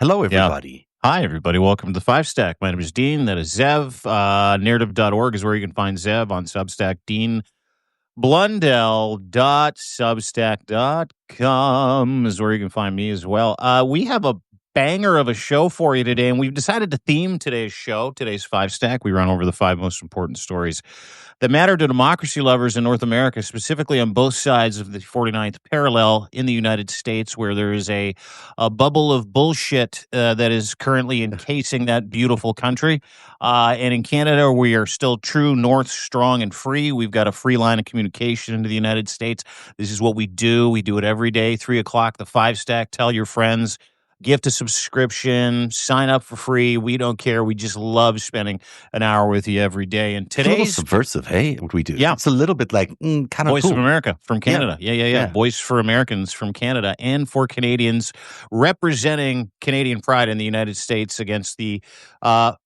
Hello, Yeah. everybody. Hi, everybody. Welcome to the Five Stack. My name is Dean. That is Zev. Narrative.org is where you can find Zev on Substack. Dean Blundell.substack.com is where you can find me as well. We have a banger of a show for you today, and we've decided to theme today's show, today's Five Stack. We run over the five most important stories that matter to democracy lovers in North America, specifically on both sides of the 49th parallel in the United States, where there is a bubble of bullshit that is currently encasing that beautiful country. And in Canada, we are still true north, strong, and free. We've got a free line of communication into the United States. This is what we do. We do it every day, 3 o'clock, the Five Stack. Tell your friends. Gift a subscription, sign up for free. We don't care. We just love spending an hour with you every day. And It's a little today's subversive, hey, what we do. Yeah. It's a little bit like, kind of Voice cool. of America from Canada. Yeah. Voice for Americans from Canada and for Canadians representing Canadian pride in the United States against the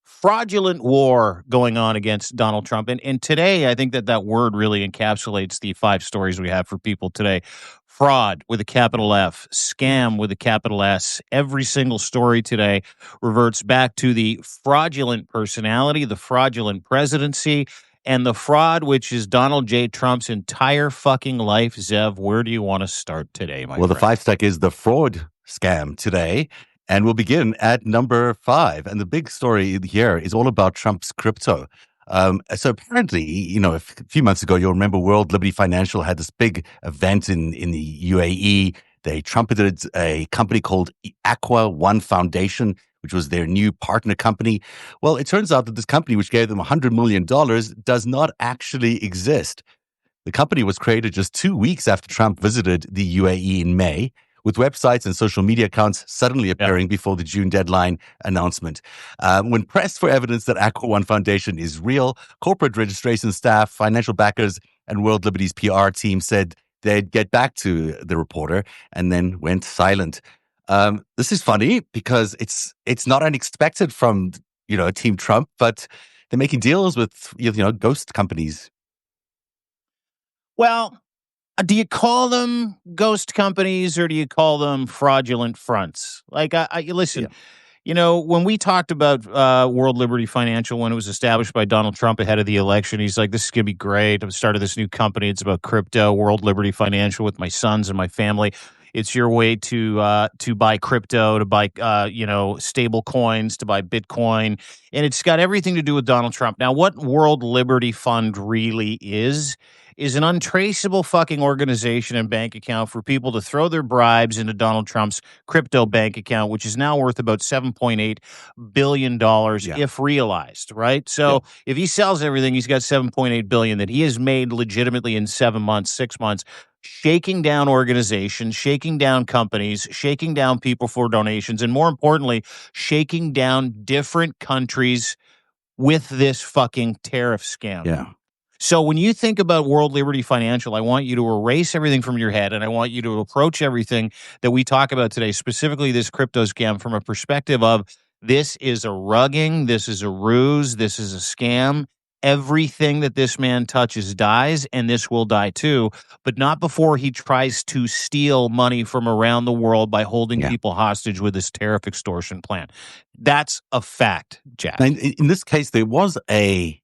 fraudulent war going on against Donald Trump. And today, I think that word really encapsulates the five stories we have for people today. Fraud with a capital F, scam with a capital S. Every single story today reverts back to the fraudulent personality, the fraudulent presidency, and the fraud, which is Donald J. Trump's entire fucking life. Zev, where do you want to start today, my friend? The Five Stack is the fraud scam today, and we'll begin at number 5. And the big story here is all about Trump's crypto. So apparently, a few months ago, you'll remember World Liberty Financial had this big event in the UAE. They trumpeted a company called Aqua One Foundation, which was their new partner company. Well, it turns out that this company, which gave them $100 million, does not actually exist. The company was created just 2 weeks after Trump visited the UAE in May, with websites and social media accounts suddenly appearing before the June deadline announcement. When pressed for evidence that Aqua One Foundation is real, corporate registration staff, financial backers, and World Liberty's PR team said they'd get back to the reporter and then went silent. This is funny because it's not unexpected from Team Trump, but they're making deals with ghost companies. Well, do you call them ghost companies or do you call them fraudulent fronts? Like, listen, when we talked about World Liberty Financial when it was established by Donald Trump ahead of the election, he's like, this is going to be great. I've started this new company. It's about crypto, World Liberty Financial, with my sons and my family. It's your way to buy crypto, to buy stable coins, to buy Bitcoin, and it's got everything to do with Donald Trump. Now, what World Liberty Fund really is an untraceable fucking organization and bank account for people to throw their bribes into Donald Trump's crypto bank account, which is now worth about $7.8 billion if realized, right? So if he sells everything, he's got $7.8 billion that he has made legitimately in 7 months, 6 months, shaking down organizations, shaking down companies, shaking down people for donations, and more importantly, shaking down different countries with this fucking tariff scam. Yeah. So when you think about World Liberty Financial, I want you to erase everything from your head, and I want you to approach everything that we talk about today, specifically this crypto scam, from a perspective of this is a rugging, this is a ruse, this is a scam. Everything that this man touches dies, and this will die too, but not before he tries to steal money from around the world by holding people hostage with his tariff extortion plan. That's a fact, Jack. Now, in this case, there was a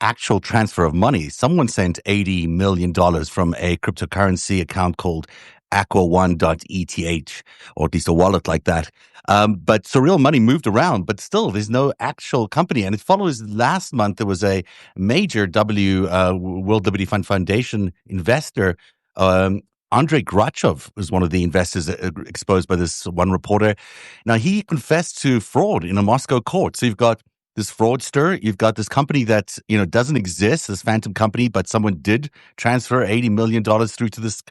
actual transfer of money. Someone sent $80 million from a cryptocurrency account called aqua1.eth, or at least a wallet like that. But surreal money moved around, but still there's no actual company. And it follows last month, there was a major World Liberty Foundation investor, Andrei Grachov was one of the investors exposed by this one reporter. Now, he confessed to fraud in a Moscow court. So you've got this fraudster, you've got this company that doesn't exist, this phantom company, but someone did transfer $80 million through to this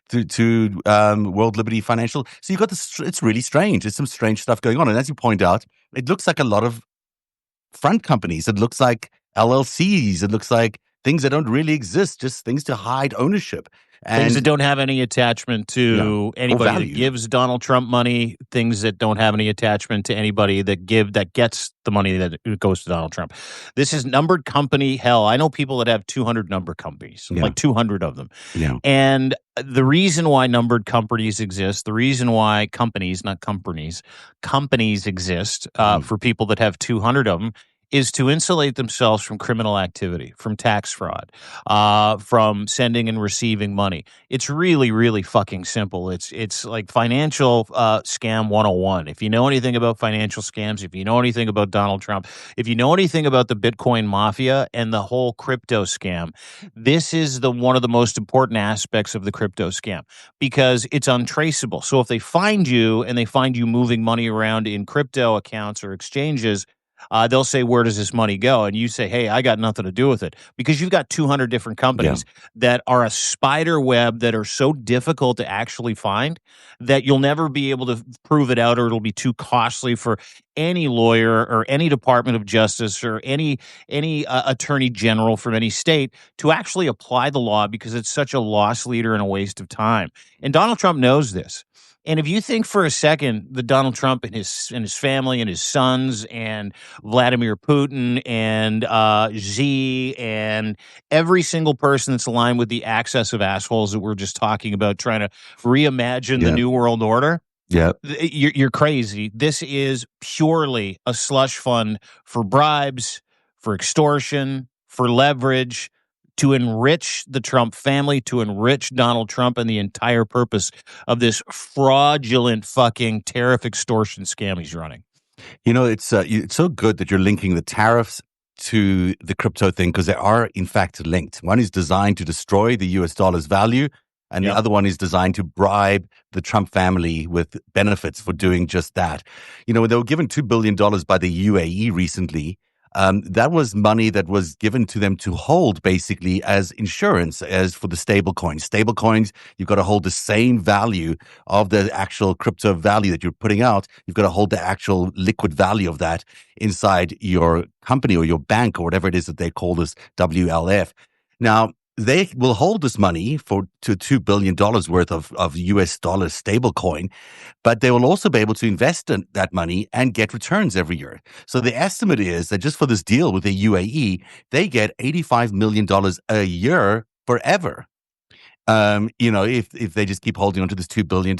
to World Liberty Financial. So you've got this. It's really strange. It's some strange stuff going on, and as you point out, it looks like a lot of front companies. It looks like LLCs. It looks like things that don't really exist, just things to hide ownership. Things that And don't have any attachment to or anybody that value. gives Donald Trump money. Things that don't have any attachment to anybody that gets the money that goes to Donald Trump. This is numbered company hell. I know people that have 200 number companies, Yeah. like 200 of them. Yeah. And the reason why numbered companies exist, the reason why companies, not companies, companies exist for people that have 200 of them is to insulate themselves from criminal activity, from tax fraud, from sending and receiving money. It's really, really fucking simple. It's like financial scam 101. If you know anything about financial scams, if you know anything about Donald Trump, if you know anything about the Bitcoin mafia and the whole crypto scam, this is one of the most important aspects of the crypto scam because it's untraceable. So if they find you and they find you moving money around in crypto accounts or exchanges, they'll say, where does this money go? And you say, hey, I got nothing to do with it because you've got 200 different companies that are a spider web that are so difficult to actually find that you'll never be able to prove it out, or it'll be too costly for any lawyer or any Department of Justice or any attorney general from any state to actually apply the law because it's such a loss leader and a waste of time. And Donald Trump knows this. And if you think for a second that Donald Trump and his family and his sons and Vladimir Putin and Z and every single person that's aligned with the access of assholes that we're just talking about, trying to reimagine the new world order, you're crazy. This is purely a slush fund for bribes, for extortion, for leverage, to enrich the Trump family, to enrich Donald Trump, and the entire purpose of this fraudulent fucking tariff extortion scam he's running. It's so good that you're linking the tariffs to the crypto thing because they are, in fact, linked. One is designed to destroy the US dollar's value, and the other one is designed to bribe the Trump family with benefits for doing just that. When they were given $2 billion by the UAE recently, that was money that was given to them to hold basically as insurance, as for the stable coins. Stable coins, you've got to hold the same value of the actual crypto value that you're putting out. You've got to hold the actual liquid value of that inside your company or your bank or whatever it is that they call this WLF. Now, they will hold this money to $2 billion worth of US dollar stable coin, but they will also be able to invest in that money and get returns every year. So the estimate is that just for this deal with the UAE, they get $85 million a year forever. If they just keep holding on to this $2 billion,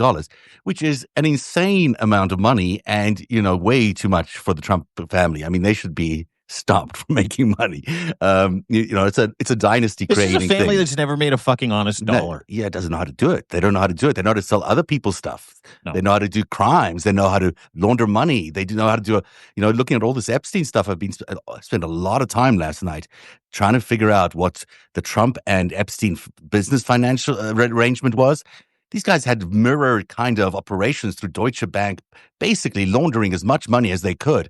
which is an insane amount of money and, way too much for the Trump family. I mean, they should be stopped from making money. It's a dynasty creating thing. This is a family that's never made a fucking honest dollar. It doesn't know how to do it. They don't know how to do it. They know how to sell other people's stuff. No. They know how to do crimes. They know how to launder money. They do know how to do looking at all this Epstein stuff. I spent a lot of time last night trying to figure out what the Trump and Epstein business financial arrangement was. These guys had mirror kind of operations through Deutsche Bank, basically laundering as much money as they could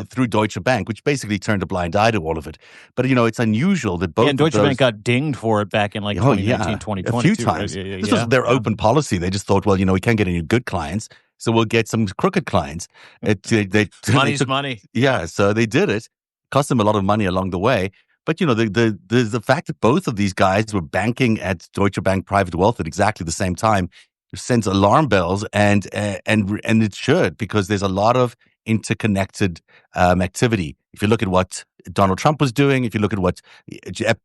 through Deutsche Bank, which basically turned a blind eye to all of it. But, it's unusual that both and Deutsche Bank got dinged for it back in 2019, 2020. A few times. Right? This was their open policy. They just thought, well, we can't get any good clients, so we'll get some crooked clients. Money's money. Yeah, so they did it. Cost them a lot of money along the way. But, the fact that both of these guys were banking at Deutsche Bank Private Wealth at exactly the same time sends alarm bells, and it should, because there's a lot of interconnected activity. If you look at what Donald Trump was doing, if you look at what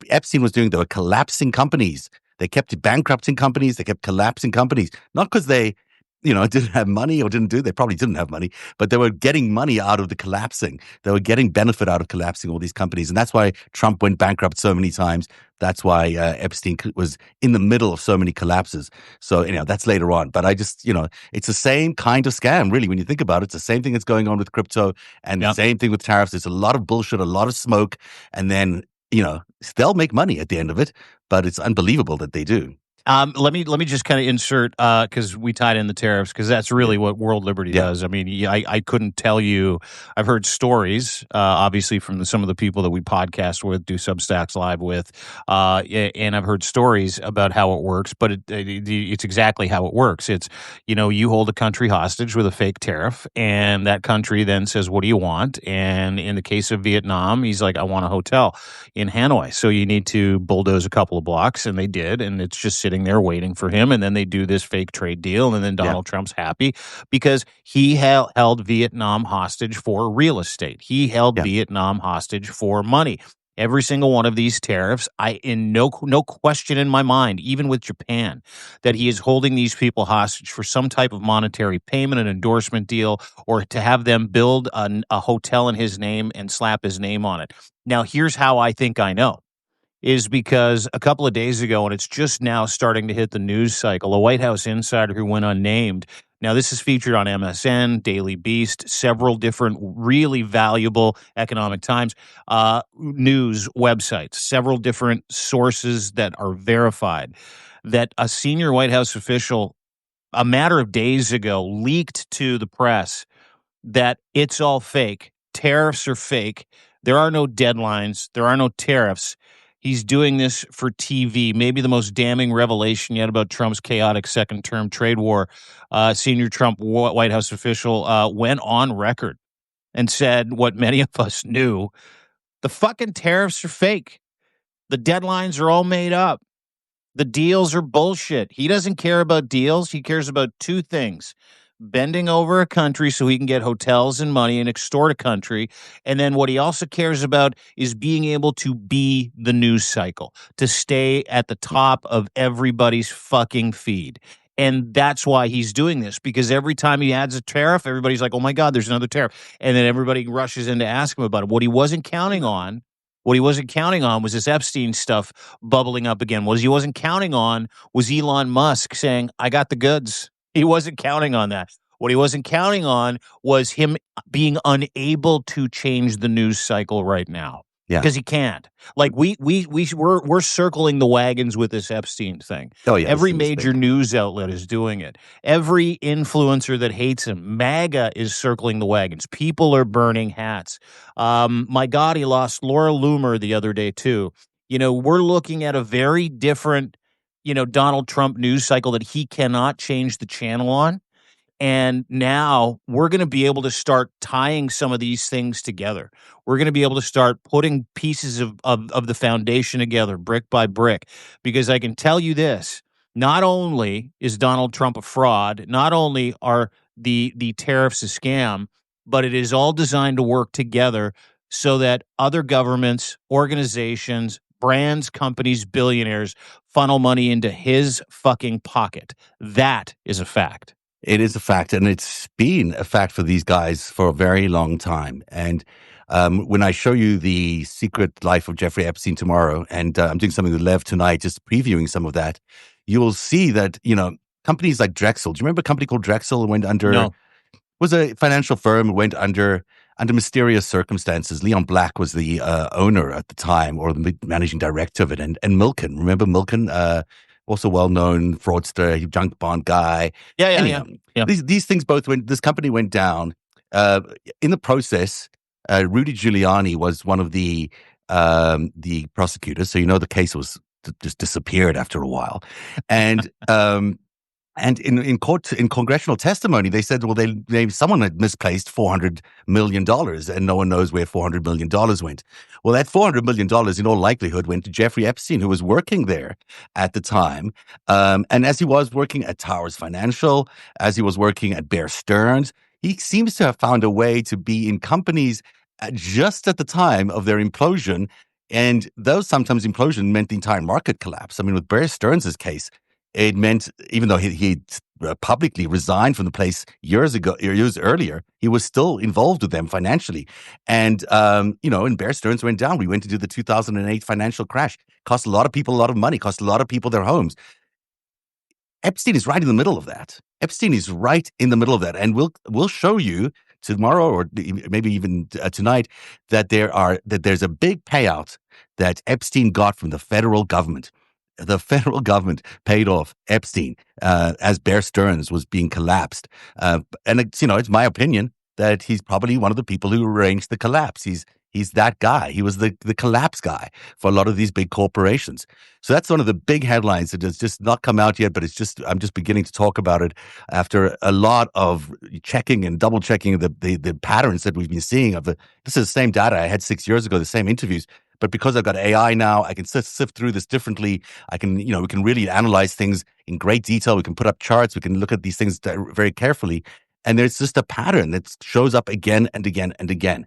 Epstein was doing, they were collapsing companies. They kept bankrupting companies. They kept collapsing companies, not because they didn't have money or they probably didn't have money, but they were getting money out of the collapsing. They were getting benefit out of collapsing all these companies. And that's why Trump went bankrupt so many times. That's why Epstein was in the middle of so many collapses. So, that's later on. But I just, it's the same kind of scam, really, when you think about it. It's the same thing that's going on with crypto and the same thing with tariffs. There's a lot of bullshit, a lot of smoke, and then, they'll make money at the end of it, but it's unbelievable that they do. Let me just kind of insert because we tied in the tariffs because that's Yeah. really what World Liberty Yeah. does. I mean, I couldn't tell you. I've heard stories, obviously from some of the people that we podcast with, do Substacks live with, and I've heard stories about how it works. But it's exactly how it works. It's you hold a country hostage with a fake tariff, and that country then says, "What do you want?" And in the case of Vietnam, he's like, "I want a hotel in Hanoi." So you need to bulldoze a couple of blocks, and they did, and it's just sitting there waiting for him. And then they do this fake trade deal, and then Yeah. Donald Trump's happy because he held Vietnam hostage for real estate. He held Yeah. Vietnam hostage for money. Every single one of these tariffs, in no question in my mind, even with Japan, that he is holding these people hostage for some type of monetary payment, an endorsement deal, or to have them build a hotel in his name and slap his name on it. Now, here's how I think I know is because a couple of days ago, and it's just now starting to hit the news cycle, a White House insider who went unnamed. Now, this is featured on MSN, Daily Beast, several different really valuable Economic Times news websites, several different sources that are verified that a senior White House official, a matter of days ago, leaked to the press that it's all fake. Tariffs are fake. There are no deadlines. There are no tariffs. He's doing this for TV. Maybe the most damning revelation yet about Trump's chaotic second term trade war. Senior Trump White House official went on record and said what many of us knew: the fucking tariffs are fake. The deadlines are all made up. The deals are bullshit. He doesn't care about deals. He cares about two things: bending over a country so he can get hotels and money and extort a country. And then what he also cares about is being able to be the news cycle, to stay at the top of everybody's fucking feed. And that's why he's doing this, because every time he adds a tariff, everybody's like, oh my God, there's another tariff. And then everybody rushes in to ask him about it. What he wasn't counting on was this Epstein stuff bubbling up again. What he wasn't counting on was Elon Musk saying, I got the goods. He wasn't counting on that. What he wasn't counting on was him being unable to change the news cycle right now, Yeah. because he can't. Like we're circling the wagons with this Epstein thing. Oh, yeah. This Every is a major mistake. news outlet is doing it. Every influencer that hates him, MAGA, is circling the wagons. People are burning hats. My God, he lost Laura Loomer the other day too. We're looking at a very different, Donald Trump news cycle that he cannot change the channel on. And now we're going to be able to start tying some of these things together. We're going to be able to start putting pieces of the foundation together, brick by brick, because I can tell you this: not only is Donald Trump a fraud, not only are the tariffs a scam, but it is all designed to work together so that other governments, organizations, brands, companies, billionaires funnel money into his fucking pocket. That is a fact. It is a fact, and it's been a fact for these guys for a very long time. And when I show you the secret life of Jeffrey Epstein tomorrow, and I'm doing something with Lev tonight, just previewing some of that, you will see that, companies like Drexel. Do you remember a company called Drexel went under? No. Was a financial firm, went under mysterious circumstances. Leon Black was the owner at the time, or the managing director of it, and Milken. Remember Milken? Also well-known fraudster, junk bond guy. Yeah. Anyhow, these things both went. This company went down. In the process, Rudy Giuliani was one of the prosecutors. So the case was just disappeared after a while, and and in court, in congressional testimony, they said, well, someone had misplaced $400 million, and no one knows where $400 million went. Well, that $400 million, in all likelihood, went to Jeffrey Epstein, who was working there at the time. And as he was working at Towers Financial, as he was working at Bear Stearns, he seems to have found a way to be in companies just at the time of their implosion. And those sometimes implosion meant the entire market collapse. I mean, with Bear Stearns' case, it meant, even though he publicly resigned from the place years earlier, he was still involved with them financially. And, and Bear Stearns went down. We went into the 2008 financial crash. Cost a lot of people a lot of money, cost a lot of people their homes. Epstein is right in the middle of that. Epstein is right in the middle of that. And we'll show you tomorrow, or maybe even tonight, that there's a big payout that Epstein got from the federal government. the federal government paid off Epstein as Bear Stearns was being collapsed. And it's my opinion that he's probably one of the people who arranged the collapse. He's that guy. He was the collapse guy for a lot of these big corporations. So that's one of the big headlines that has just not come out yet, but I'm just beginning to talk about it after a lot of checking and double checking the patterns that we've been seeing this is the same data I had 6 years ago, the same interviews. But because I've got AI now, I can sift through this differently. I can, we can really analyze things in great detail. We can put up charts. We can look at these things very carefully. And there's just a pattern that shows up again and again and again,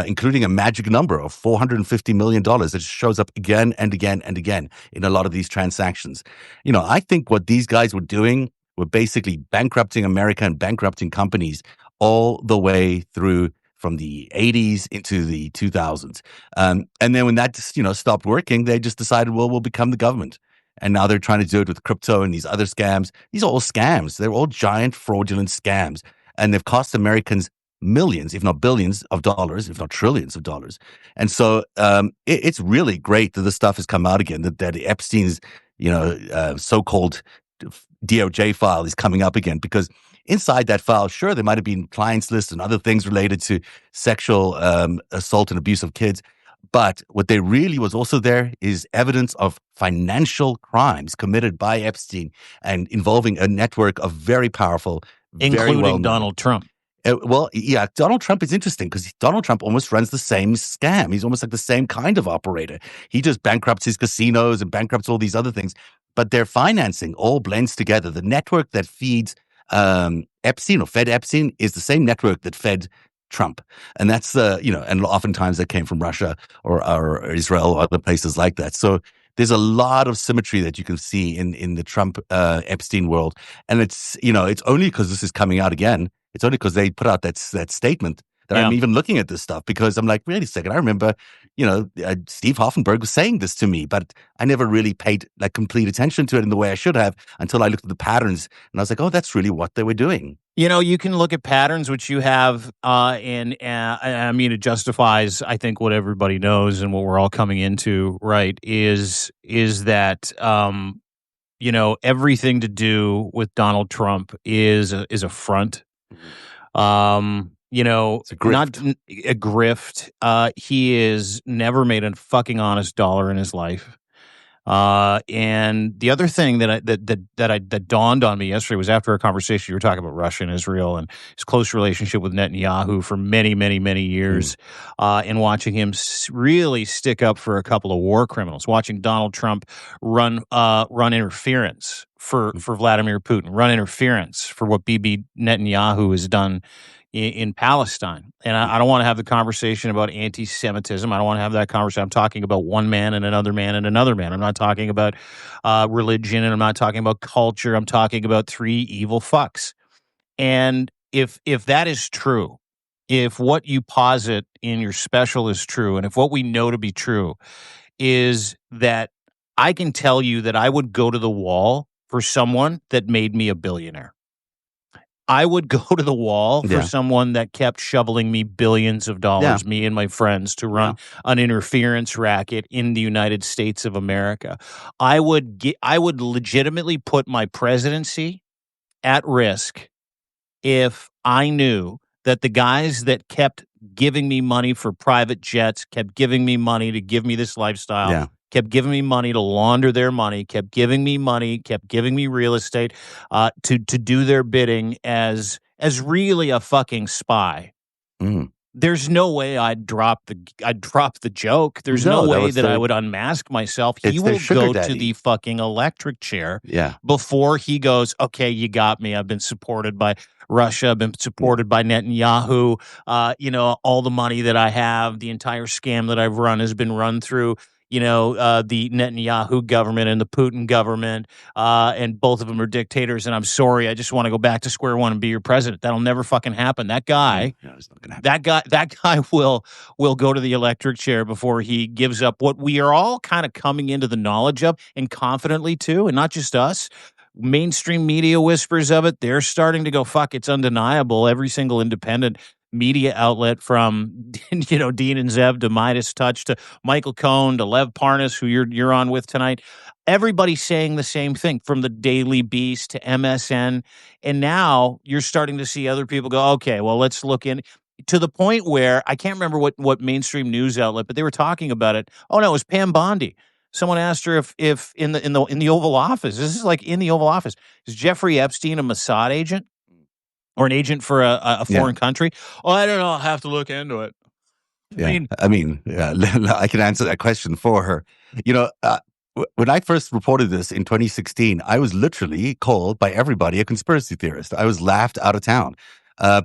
including a magic number of $450 million that shows up again and again and again in a lot of these transactions. I think what these guys were doing were basically bankrupting America and bankrupting companies all the way through from the 80s into the 2000s. And then when that stopped working, they just decided, well, we'll become the government. And now they're trying to do it with crypto and these other scams. These are all scams. They're all giant fraudulent scams. And they've cost Americans millions, if not billions of dollars, if not trillions of dollars. And so it's really great that this stuff has come out again, that Epstein's, so-called DOJ file is coming up again, because inside that file, sure, there might have been clients lists and other things related to sexual assault and abuse of kids. But what there really was also there is evidence of financial crimes committed by Epstein and involving a network of very powerful, including Donald Trump. Well, yeah, Donald Trump is interesting because Donald Trump almost runs the same scam. He's almost like the same kind of operator. He just bankrupts his casinos and bankrupts all these other things. But their financing all blends together. The network that feeds Epstein or fed Epstein is the same network that fed Trump. And that's, and oftentimes that came from Russia or Israel or other places like that. So there's a lot of symmetry that you can see in the Trump Epstein world. And it's only because this is coming out again. It's only because they put out that statement that I'm even looking at this stuff, because I'm like, wait a second. I remember, Steve Hoffenberg was saying this to me, but I never really paid complete attention to it in the way I should have until I looked at the patterns. And I was like, oh, that's really what they were doing. You can look at patterns, which you have, and I mean, it justifies, I think, what everybody knows and what we're all coming into, right, is that, everything to do with Donald Trump is a front. It's a grift. Not a grift. He has never made a fucking honest dollar in his life. And the other thing that dawned on me yesterday was after a conversation. You were talking about Russia and Israel and his close relationship with Netanyahu for many, many, many years, and watching him really stick up for a couple of war criminals. Watching Donald Trump run interference for Vladimir Putin, run interference for what Bibi Netanyahu has done in Palestine. And I don't want to have the conversation about anti-Semitism. I don't want to have that conversation. I'm talking about one man and another man and another man. I'm not talking about religion, and I'm not talking about culture. I'm talking about three evil fucks. And if that is true, if what you posit in your special is true, and if what we know to be true is that I can tell you that I would go to the wall for someone that made me a billionaire. I would go to the wall for someone that kept shoveling me billions of dollars, me and my friends, to run an interference racket in the United States of America. I would legitimately put my presidency at risk if I knew that the guys that kept giving me money for private jets, kept giving me money to give me this lifestyle, kept giving me money to launder their money, kept giving me money, kept giving me real estate to do their bidding as really a fucking spy. There's no way I'd drop the joke. There's no way that I would unmask myself. He will go to the fucking electric chair before he goes, okay, you got me. I've been supported by Russia. I've been supported by Netanyahu. All the money that I have, the entire scam that I've run has been run through the Netanyahu government and the Putin government, and both of them are dictators. And I'm sorry, I just want to go back to square one and be your president. That'll never fucking happen. That guy, it's not gonna happen. that guy will go to the electric chair before he gives up what we are all kind of coming into the knowledge of, and confidently too, and not just us. Mainstream media whispers of it. They're starting to go, fuck, it's undeniable. Every single independent media outlet, from Dean and Zev to Midas Touch to Michael Cohen to Lev Parnas, who you're on with tonight. Everybody's saying the same thing, from the Daily Beast to MSN, and now you're starting to see other people go, okay, well, let's look in, to the point where I can't remember what mainstream news outlet, but they were talking about it. Oh no, it was Pam Bondi. Someone asked her if in the Oval Office, this is like in the Oval Office, is Jeffrey Epstein a Mossad agent or an agent for a Yeah. foreign country? Oh, I don't know. I'll have to look into it. Yeah. I can answer that question for her. When I first reported this in 2016, I was literally called by everybody a conspiracy theorist. I was laughed out of town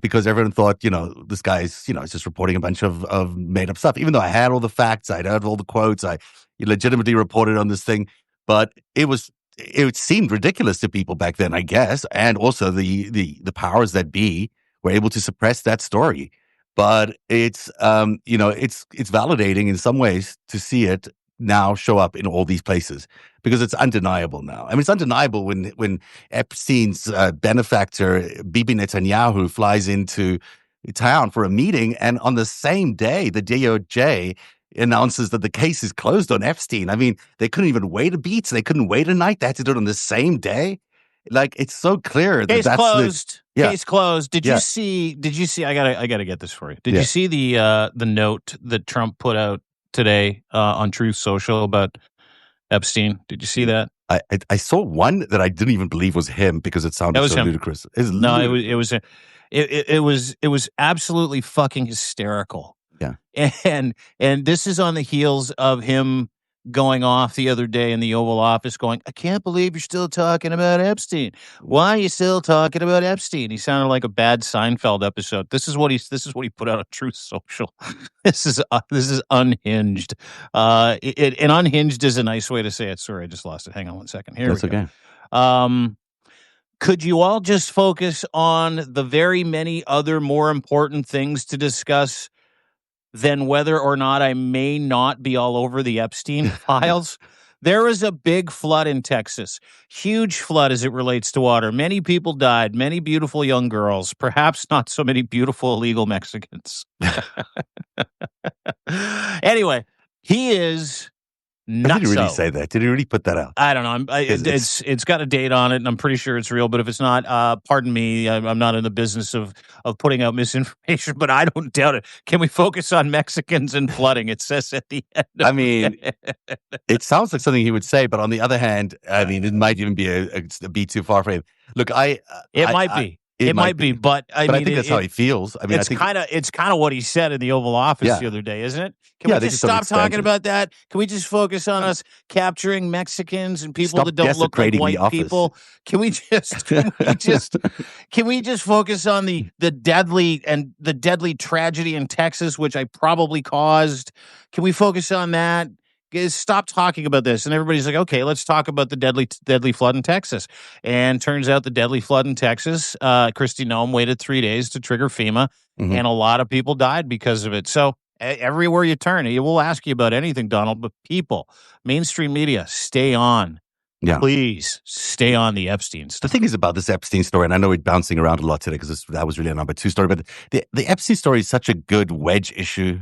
because everyone thought, this guy's, is just reporting a bunch of made up stuff. Even though I had all the facts, I'd had all the quotes, I legitimately reported on this thing, but it seemed ridiculous to people back then, I guess, and also the powers that be were able to suppress that story. But it's validating in some ways to see it now show up in all these places, because it's undeniable now. I mean, it's undeniable when Epstein's benefactor Bibi Netanyahu flies into town for a meeting, and on the same day the DOJ announces that the case is closed on Epstein. I mean, they couldn't even wait a beat. They couldn't wait a night. They had to do it on the same day. Like, it's so clear that Case that's closed. Yeah. Case closed. Did Yeah. you see? I gotta get this for you. Did Yeah. you see the note that Trump put out today on Truth Social about Epstein? Did you see that? I saw one that I didn't even believe was him because it sounded That was so him. ludicrous. It's No, ludicrous. it was absolutely fucking hysterical. Yeah. And this is on the heels of him going off the other day in the Oval Office going, I can't believe you're still talking about Epstein. Why are you still talking about Epstein? He sounded like a bad Seinfeld episode. This is what he put out on Truth Social. This is unhinged. And unhinged is a nice way to say it. Sorry, I just lost it. Hang on one second. Here That's we go. okay. Could you all just focus on the very many other more important things to discuss than whether or not I may not be all over the Epstein files? There was a big flood in Texas, huge flood as it relates to water. Many people died, many beautiful young girls, perhaps not so many beautiful illegal Mexicans. Anyway, he is Did he really nutso. say that? Did he really put that out? I don't know. It's got a date on it, and I'm pretty sure it's real. But if it's not, pardon me, I'm not in the business of putting out misinformation, but I don't doubt it. Can we focus on Mexicans and flooding? It says at the end. I mean, it sounds like something he would say, but on the other hand, I mean, it might even be a beat too far for him. Look, it might be. It might be, but I mean, I think that's how he feels. I mean, it's kind of what he said in the Oval Office the other day, isn't it? Can we just stop talking about that? Can we just focus on us capturing Mexicans and people that don't look like white people? Can we just focus on the deadly tragedy in Texas, which I probably caused? Can we focus on that? Stop talking about this. And everybody's like, okay, let's talk about the deadly flood in Texas. And turns out the deadly flood in Texas, Kristi Noem waited 3 days to trigger FEMA, and a lot of people died because of it. So everywhere you turn, it will ask you about anything, Donald, but people, mainstream media, stay on. Yeah. Please stay on the Epstein stuff. The thing is about this Epstein story, and I know we're bouncing around a lot today because that was really a number two story, but the Epstein story is such a good wedge issue.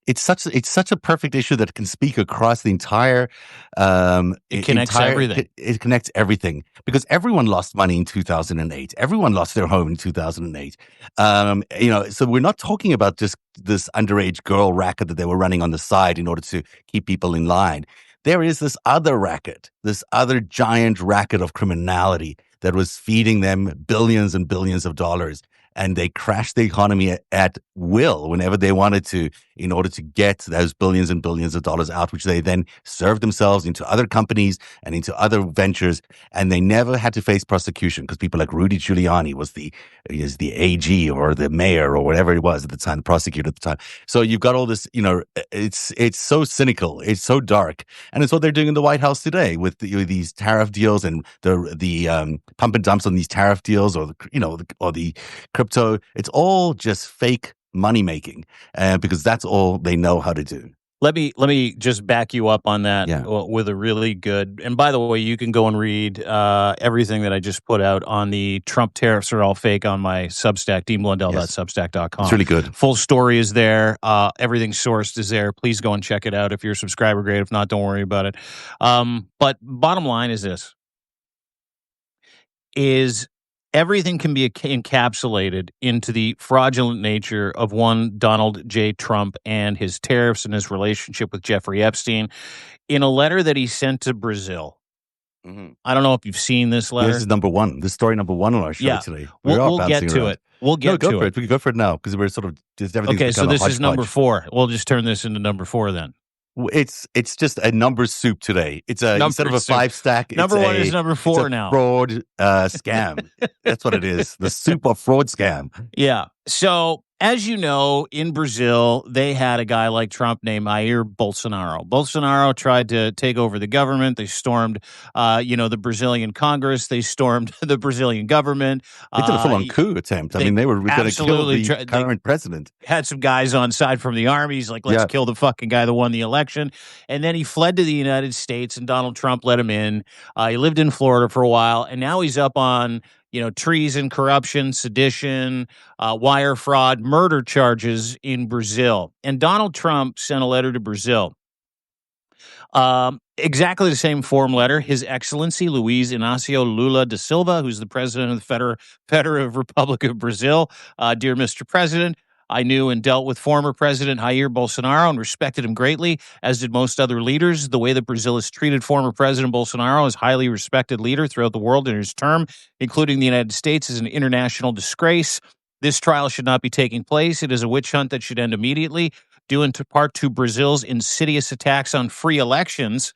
It's such a perfect issue that can speak across the entire. It connects everything. It connects everything because everyone lost money in 2008. Everyone lost their home in 2008. So we're not talking about just this underage girl racket that they were running on the side in order to keep people in line. There is this other racket, this other giant racket of criminality that was feeding them billions and billions of dollars. And they crashed the economy at will whenever they wanted to in order to get those billions and billions of dollars out, which they then served themselves into other companies and into other ventures. And they never had to face prosecution because people like Rudy Giuliani was the AG or the mayor or whatever it was at the time, the prosecutor at the time. So you've got all this, it's so cynical. It's so dark. And it's what they're doing in the White House today with these tariff deals and the pump and dumps on these tariff deals or the crypto. It's all just fake money making because that's all they know how to do. Let me just back you up on that Yeah. with a really good. And by the way, you can go and read everything that I just put out on the Trump tariffs are all fake on my Substack, Yes. It's deanblundell.substack.com. really good. Full story is there. Everything sourced is there. Please go and check it out. If you're a subscriber, great. If not, don't worry about it. But bottom line is this: is everything can be encapsulated into the fraudulent nature of one Donald J. Trump and his tariffs and his relationship with Jeffrey Epstein in a letter that he sent to Brazil. Mhm. I don't know if you've seen this Yeah, this letter. is number one. This is story number one on our show Yeah, today. We we'll are we'll get bouncing to around. it. We'll No, get go to for it. it. We can go for it now because we're sort of just everything's Okay, so become a this is number hodgepodge. 4. We'll just turn this into number 4 then. It's just a number soup today. It's a instead of Number a 2. 5-stack, Number 1 is number it's 4 a now. fraud scam. That's what it is. The super fraud scam. Yeah. So, as you know, in Brazil, they had a guy like Trump named Jair Bolsonaro. Bolsonaro tried to take over the government. They stormed, the Brazilian Congress. They stormed the Brazilian government. They did a full on Y- coup attempt. I they mean, they were going to kill absolutely the tried. They current president. had some guys on side from the army. He's like, let's Yeah. kill the fucking guy that won the election. And then he fled to the United States, and Donald Trump let him in. He lived in Florida for a while, and now he's up on treason, corruption, sedition, wire fraud, murder charges in Brazil. And Donald Trump sent a letter to Brazil. Exactly the same form letter. His Excellency Luiz Inácio Lula da Silva, who's the president of the Federative Republic of Brazil. Dear Mr. President, I knew and dealt with former President Jair Bolsonaro and respected him greatly, as did most other leaders. The way that Brazil has treated former President Bolsonaro as highly respected leader throughout the world in his term, including the United States, is an international disgrace. This trial should not be taking place. It is a witch hunt that should end immediately, due in part to Brazil's insidious attacks on free elections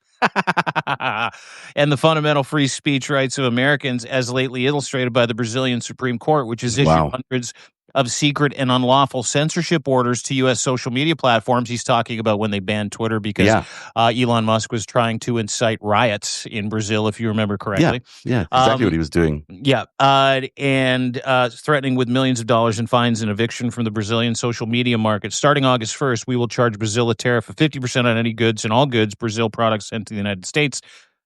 and the fundamental free speech rights of Americans, as lately illustrated by the Brazilian Supreme Court, which has issued Wow. hundreds of secret and unlawful censorship orders to U.S. social media platforms. He's talking about when they banned Twitter because Yeah. Elon Musk was trying to incite riots in Brazil, if you remember correctly. Yeah. Exactly what he was doing. Yeah, and threatening with millions of dollars in fines and eviction from the Brazilian social media market. Starting August 1st, we will charge Brazil a tariff of 50% on any goods and all goods Brazil products sent to the United States.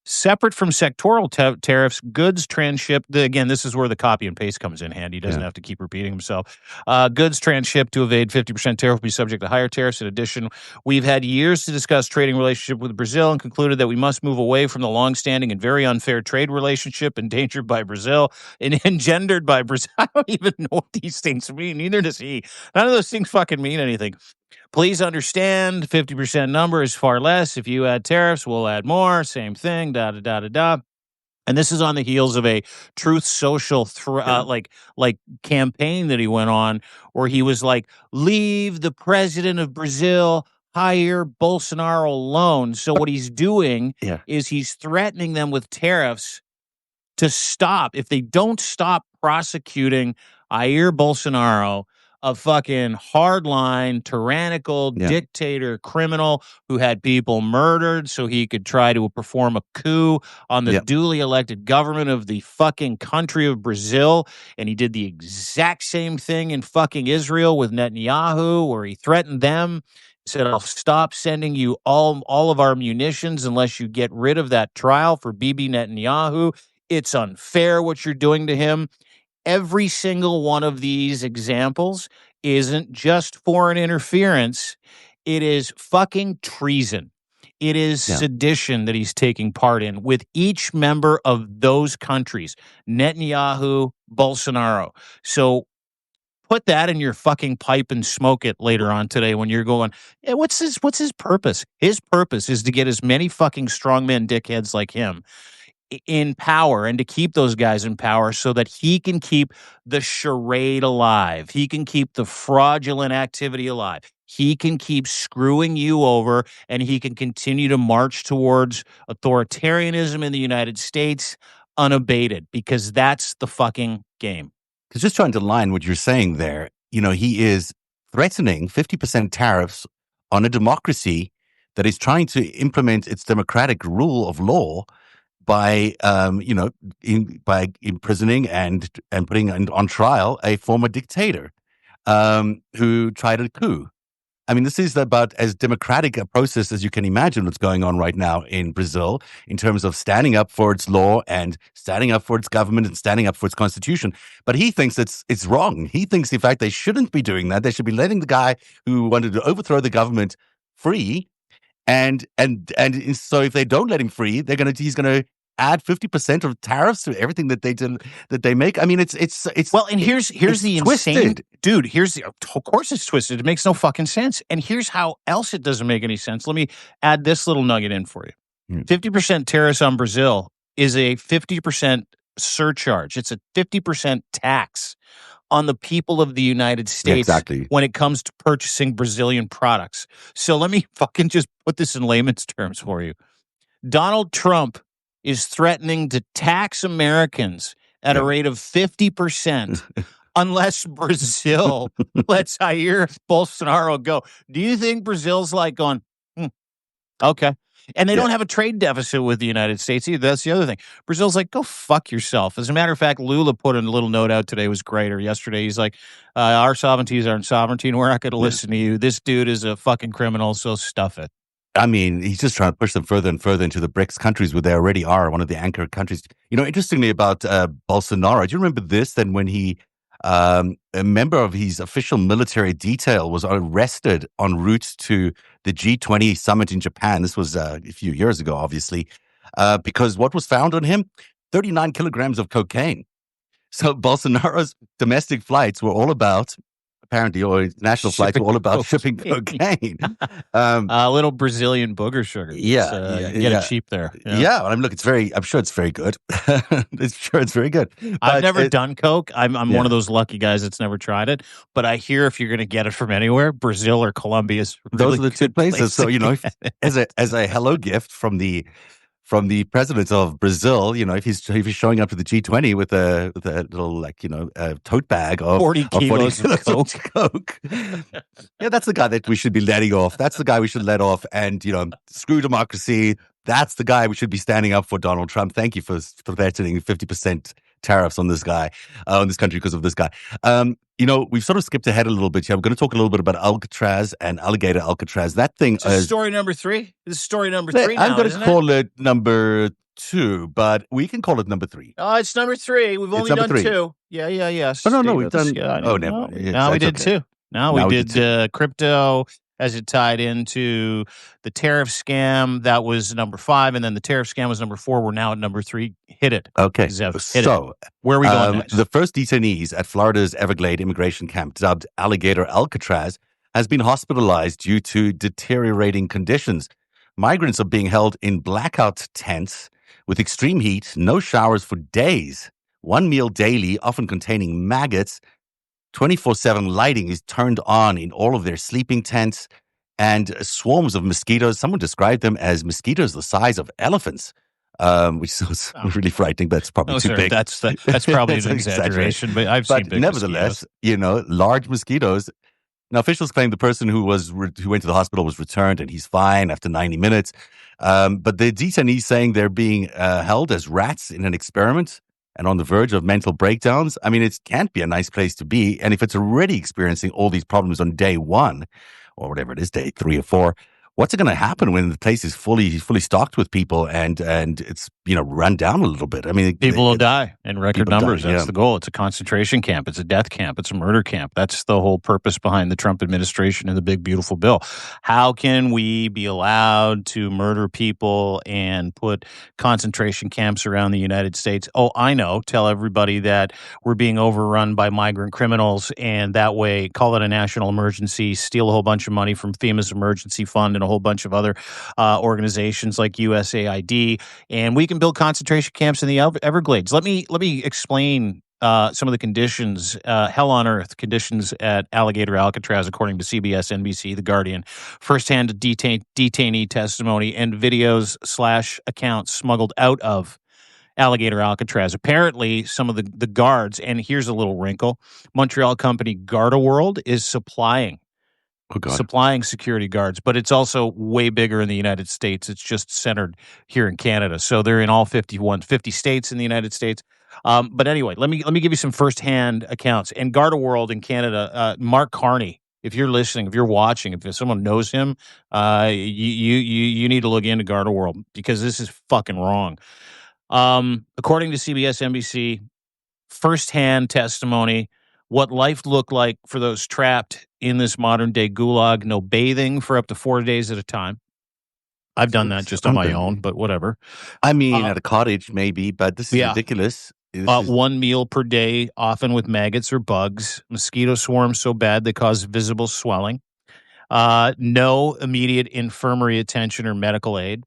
Separate from sectoral tariffs, goods transshipped. Again, this is where the copy and paste comes in handy. He doesn't have to keep repeating himself. Goods transshipped to evade 50% tariff will be subject to higher tariffs. In addition, we've had years to discuss trading relationship with Brazil and concluded that we must move away from the longstanding and very unfair trade relationship endangered by Brazil and engendered by Brazil. I don't even know what these things mean. Neither does he. None of those things fucking mean anything. Please understand, 50% number is far less. If you add tariffs, we'll add more. Same thing, da. And this is on the heels of a Truth Social like campaign that he went on, where he was like, leave the president of Brazil, Jair Bolsonaro, alone. So what he's doing is he's threatening them with tariffs to stop. If they don't stop prosecuting Jair Bolsonaro, a fucking hardline, tyrannical dictator criminal who had people murdered so he could try to perform a coup on the duly elected government of the fucking country of Brazil. And he did the exact same thing in fucking Israel with Netanyahu, where he threatened them, said, I'll stop sending you all of our munitions unless you get rid of that trial for Bibi Netanyahu. It's unfair what you're doing to him. Every single one of these examples isn't just foreign interference. It is fucking treason. It is sedition that he's taking part in with each member of those countries, Netanyahu, Bolsonaro. So put that in your fucking pipe and smoke it later on today when you're going, what's his purpose? His purpose is to get as many fucking strongman dickheads like him in power and to keep those guys in power so that he can keep the charade alive. He can keep the fraudulent activity alive. He can keep screwing you over, and he can continue to march towards authoritarianism in the United States unabated, because that's the fucking game. Because just trying to line what you're saying there, he is threatening 50% tariffs on a democracy that is trying to implement its democratic rule of law by by imprisoning and putting on trial a former dictator who tried a coup. I mean, this is about as democratic a process as you can imagine what's going on right now in Brazil in terms of standing up for its law and standing up for its government and standing up for its constitution. But he thinks it's wrong. He thinks, in fact, they shouldn't be doing that. They should be letting the guy who wanted to overthrow the government free. And so if they don't let him free, he's gonna add 50% of tariffs to everything that they make. I mean, it's well, and here's the twisted. insane dude. Of course it's twisted. It makes no fucking sense. And here's how else it doesn't make any sense. Let me add this little nugget in for you. 50% tariffs on Brazil is a 50% surcharge. It's a 50% tax on the people of the United States when it comes to purchasing Brazilian products. So let me fucking just put this in layman's terms for you. Donald Trump is threatening to tax Americans at a rate of 50% unless Brazil lets Jair Bolsonaro go. Do you think Brazil's like going, okay. And they don't have a trade deficit with the United States either. That's the other thing. Brazil's like, go fuck yourself. As a matter of fact, Lula put a little note out today, was great, or yesterday. He's like, our sovereignty is our sovereignty, and we're not going to listen to you. This dude is a fucking criminal, so stuff it. I mean, he's just trying to push them further and further into the BRICS countries where they already are, one of the anchor countries. You know, interestingly about Bolsonaro, do you remember this? Then when a member of his official military detail was arrested en route to the G20 summit in Japan. This was a few years ago, obviously, because what was found on him? 39 kilograms of cocaine. So Bolsonaro's domestic flights were all about, apparently, or national flights were all about shipping cocaine. A little Brazilian booger sugar. Get it cheap there. Yeah. I mean, look, I'm sure it's very good. It's very good. I've never done coke. I'm one of those lucky guys that's never tried it. But I hear if you're going to get it from anywhere, Brazil or Colombia is really those are the two places. So, you know, as a hello gift from the president of Brazil, you know, if he's showing up to the G20 with a little, like, you know, a tote bag of 40 kilos of coke. Yeah, that's the guy that we should be letting off. That's the guy we should let off. And, you know, screw democracy. That's the guy we should be standing up for, Donald Trump. Thank you for threatening 50% tariffs on this guy, on this country because of this guy. You know, we've sort of skipped ahead a little bit here. I'm going to talk a little bit about Alcatraz and Alligator Alcatraz. That thing is story number 3. This is story number 3 now, I'm going to call it number 2, but we can call it number 3. Oh, it's number 3. We've only done 2. Yeah. Oh, no, we've done... never. No, we did 2. Now we did crypto as it tied into the tariff scam. That was number 5, and then the tariff scam was number 4. We're now at number 3. Hit it. Okay. Zev, so, where are we going next? The first detainees at Florida's Everglade immigration camp, dubbed Alligator Alcatraz, has been hospitalized due to deteriorating conditions. Migrants are being held in blackout tents with extreme heat, no showers for days, one meal daily, often containing maggots. 24/7 lighting is turned on in all of their sleeping tents, and swarms of mosquitoes. Someone described them as mosquitoes the size of elephants, which is really frightening. That's probably too big. That's probably an exaggeration, but I've seen big nevertheless, mosquitoes. You know, large mosquitoes. Now, officials claim the person who went to the hospital was returned and he's fine after 90 minutes. But the detainees saying they're being held as rats in an experiment and on the verge of mental breakdowns. I mean, it can't be a nice place to be. And if it's already experiencing all these problems on day 1, or whatever it is, day 3 or 4, what's going to happen when the place is fully stocked with people and it's, you know, run down a little bit? I mean, people will die in record numbers. That's the goal. It's a concentration camp. It's a death camp. It's a murder camp. That's the whole purpose behind the Trump administration and the big, beautiful bill. How can we be allowed to murder people and put concentration camps around the United States? Oh, I know. Tell everybody that we're being overrun by migrant criminals, and that way call it a national emergency, steal a whole bunch of money from FEMA's emergency fund and a whole bunch of other organizations like USAID, and we can build concentration camps in the Everglades. Let me explain some of the conditions, hell on earth conditions at Alligator Alcatraz, according to CBS, NBC, The Guardian. Firsthand detainee testimony and videos / accounts smuggled out of Alligator Alcatraz. Apparently, some of the guards, and here's a little wrinkle, Montreal company Gardaworld is supplying security guards, but it's also way bigger in the United States. It's just centered here in Canada. So they're in all 50 states in the United States. But anyway, let me give you some firsthand accounts. And Gardaworld in Canada, Mark Carney if you're listening, if you're watching, if someone knows him, you need to look into Garda World because this is fucking wrong. According to CBS, NBC, firsthand testimony, what life looked like for those trapped in this modern day gulag. No bathing for up to 4 days at a time. I've done that just on my own, but whatever. I mean, at a cottage maybe, but this is ridiculous. One meal per day, often with maggots or bugs. Mosquito swarms so bad they cause visible swelling. No immediate infirmary attention or medical aid.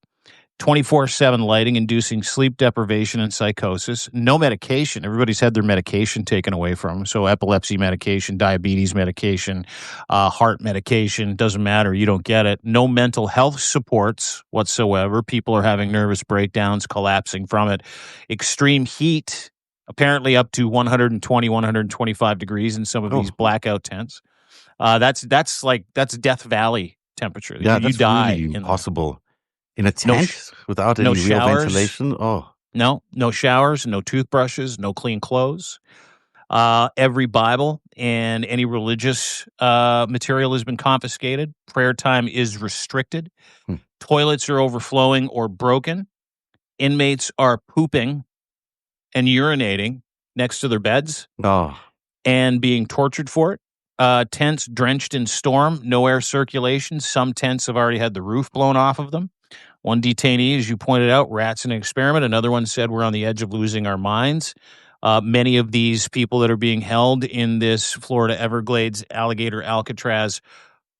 24/7 lighting, inducing sleep deprivation and psychosis. No medication. Everybody's had their medication taken away from them. So epilepsy medication, diabetes medication, heart medication, doesn't matter. You don't get it. No mental health supports whatsoever. People are having nervous breakdowns, collapsing from it. Extreme heat, apparently up to 120, 125 degrees in some of these blackout tents. That's Death Valley temperature. Yeah, you that's die really impossible. In a tent without any real showers, ventilation? Oh. No showers, no toothbrushes, no clean clothes. Every Bible and any religious material has been confiscated. Prayer time is restricted. Toilets are overflowing or broken. Inmates are pooping and urinating next to their beds and being tortured for it. Tents drenched in storm, no air circulation. Some tents have already had the roof blown off of them. One detainee, as you pointed out, rats in an experiment. Another one said we're on the edge of losing our minds. Many of these people that are being held in this Florida Everglades Alligator Alcatraz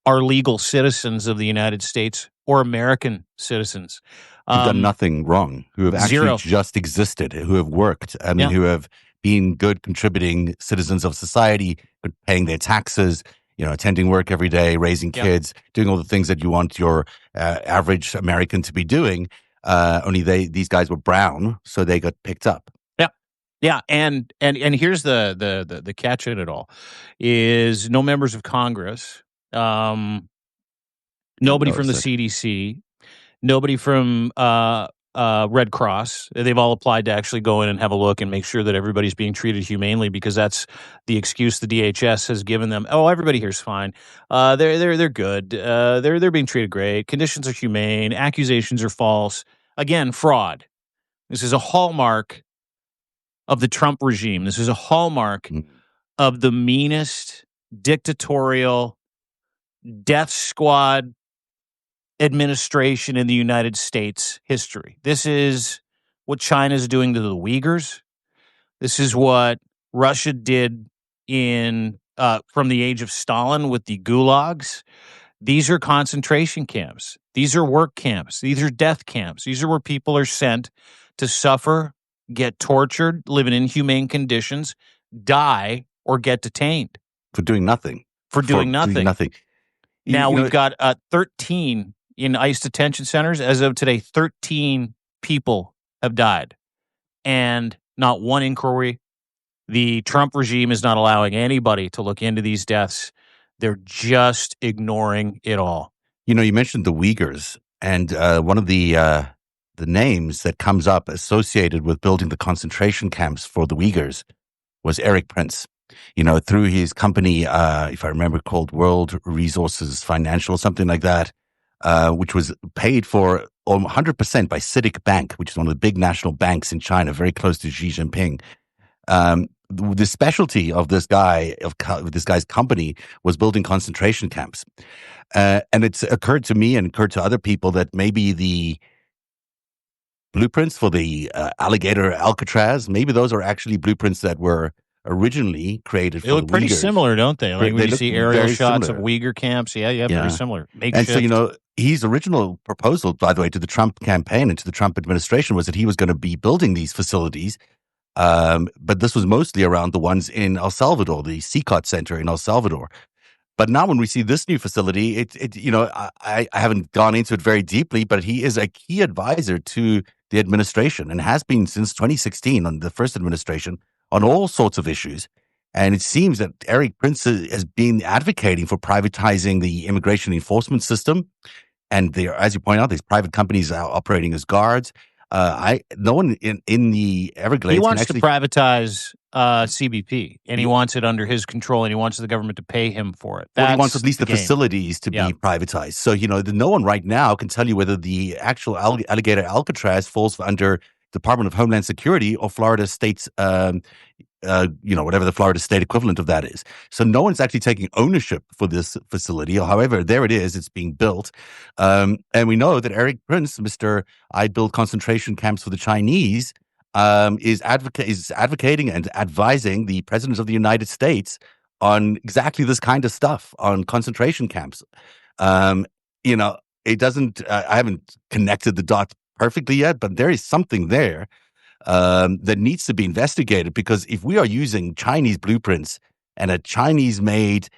are legal citizens of the United States or American citizens. Who've done nothing wrong, who have actually just existed, who have worked, who have been good contributing citizens of society, paying their taxes, attending work every day, raising kids, doing all the things that you want your average American to be doing. Only these guys were brown, so they got picked up. Yeah, and here's the catch in it all is no members of Congress, nobody from the CDC, nobody from Red Cross. They've all applied to actually go in and have a look and make sure that everybody's being treated humanely because that's the excuse the DHS has given them. Oh, everybody here's fine. They're good. They're being treated great. Conditions are humane. Accusations are false. Again, fraud. This is a hallmark of the Trump regime. This is a hallmark of the meanest dictatorial death squad administration in the United States history. This is what China is doing to the Uyghurs. This is what Russia did in from the age of Stalin with the gulags. These are concentration camps. These are work camps. These are death camps. These are where people are sent to suffer, get tortured, live in inhumane conditions, die, or get detained. For doing nothing. Now, we've got 13 in ICE detention centers. As of today, 13 people have died. And not one inquiry. The Trump regime is not allowing anybody to look into these deaths. They're just ignoring it all. You mentioned the Uyghurs, and one of the names that comes up associated with building the concentration camps for the Uyghurs was Eric Prince. Through his company, if I remember, called World Resources Financial, something like that, which was paid for 100% by CITIC Bank, which is one of the big national banks in China, very close to Xi Jinping. The specialty of this guy's company was building concentration camps. And it's occurred to me and occurred to other people that maybe the blueprints for the Alligator Alcatraz, maybe those are actually blueprints that were originally created for the Uyghurs. They look pretty similar, don't they? Like when you see aerial shots of Uyghur camps, very similar. And so, his original proposal, by the way, to the Trump campaign and to the Trump administration was that he was going to be building these facilities. But this was mostly around the ones in El Salvador, the CICOT Center in El Salvador. But now when we see this new facility, I haven't gone into it very deeply, but he is a key advisor to the administration and has been since 2016 on the first administration on all sorts of issues. And it seems that Eric Prince has been advocating for privatizing the immigration enforcement system. And as you point out, these private companies are operating as guards. No one in the He Everglades can wants to actually. privatize CBP, and he wants it under his control, and he wants the government to pay him for it. Well, he wants That's at least the the game. facilities to Yeah. be privatized. So, no one right now can tell you whether the actual Alligator Alcatraz falls under Department of Homeland Security or Florida State's, whatever the Florida State equivalent of that is. So no one's actually taking ownership for this facility. However, there it is. It's being built. And we know that Eric Prince, Mr. I build concentration camps for the Chinese, is advocating and advising the President of the United States on exactly this kind of stuff, on concentration camps. Um, it doesn't, I haven't connected the dots perfectly yet, but there is something there that needs to be investigated, because if we are using Chinese blueprints and a Chinese-made,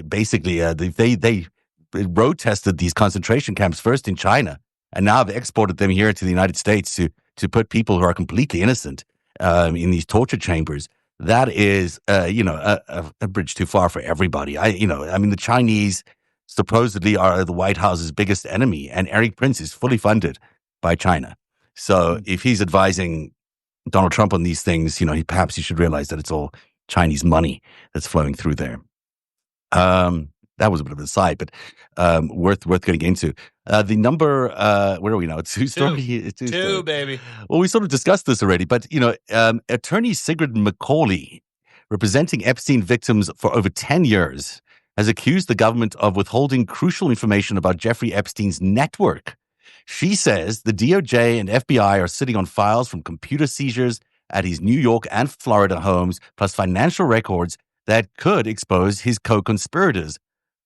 basically they road tested these concentration camps first in China, and now have exported them here to the United States to put people who are completely innocent in these torture chambers. That is, a bridge too far for everybody. The Chinese supposedly are the White House's biggest enemy, and Eric Prince is fully funded by China. So if he's advising Donald Trump on these things, perhaps he should realize that it's all Chinese money that's flowing through there. That was a bit of an aside, but worth getting into. The number, where are we now? It's two story. Two, baby. Well, we sort of discussed this already, but attorney Sigrid McCauley, representing Epstein victims for over 10 years, has accused the government of withholding crucial information about Jeffrey Epstein's network. She says the DOJ and FBI are sitting on files from computer seizures at his New York and Florida homes, plus financial records that could expose his co-conspirators.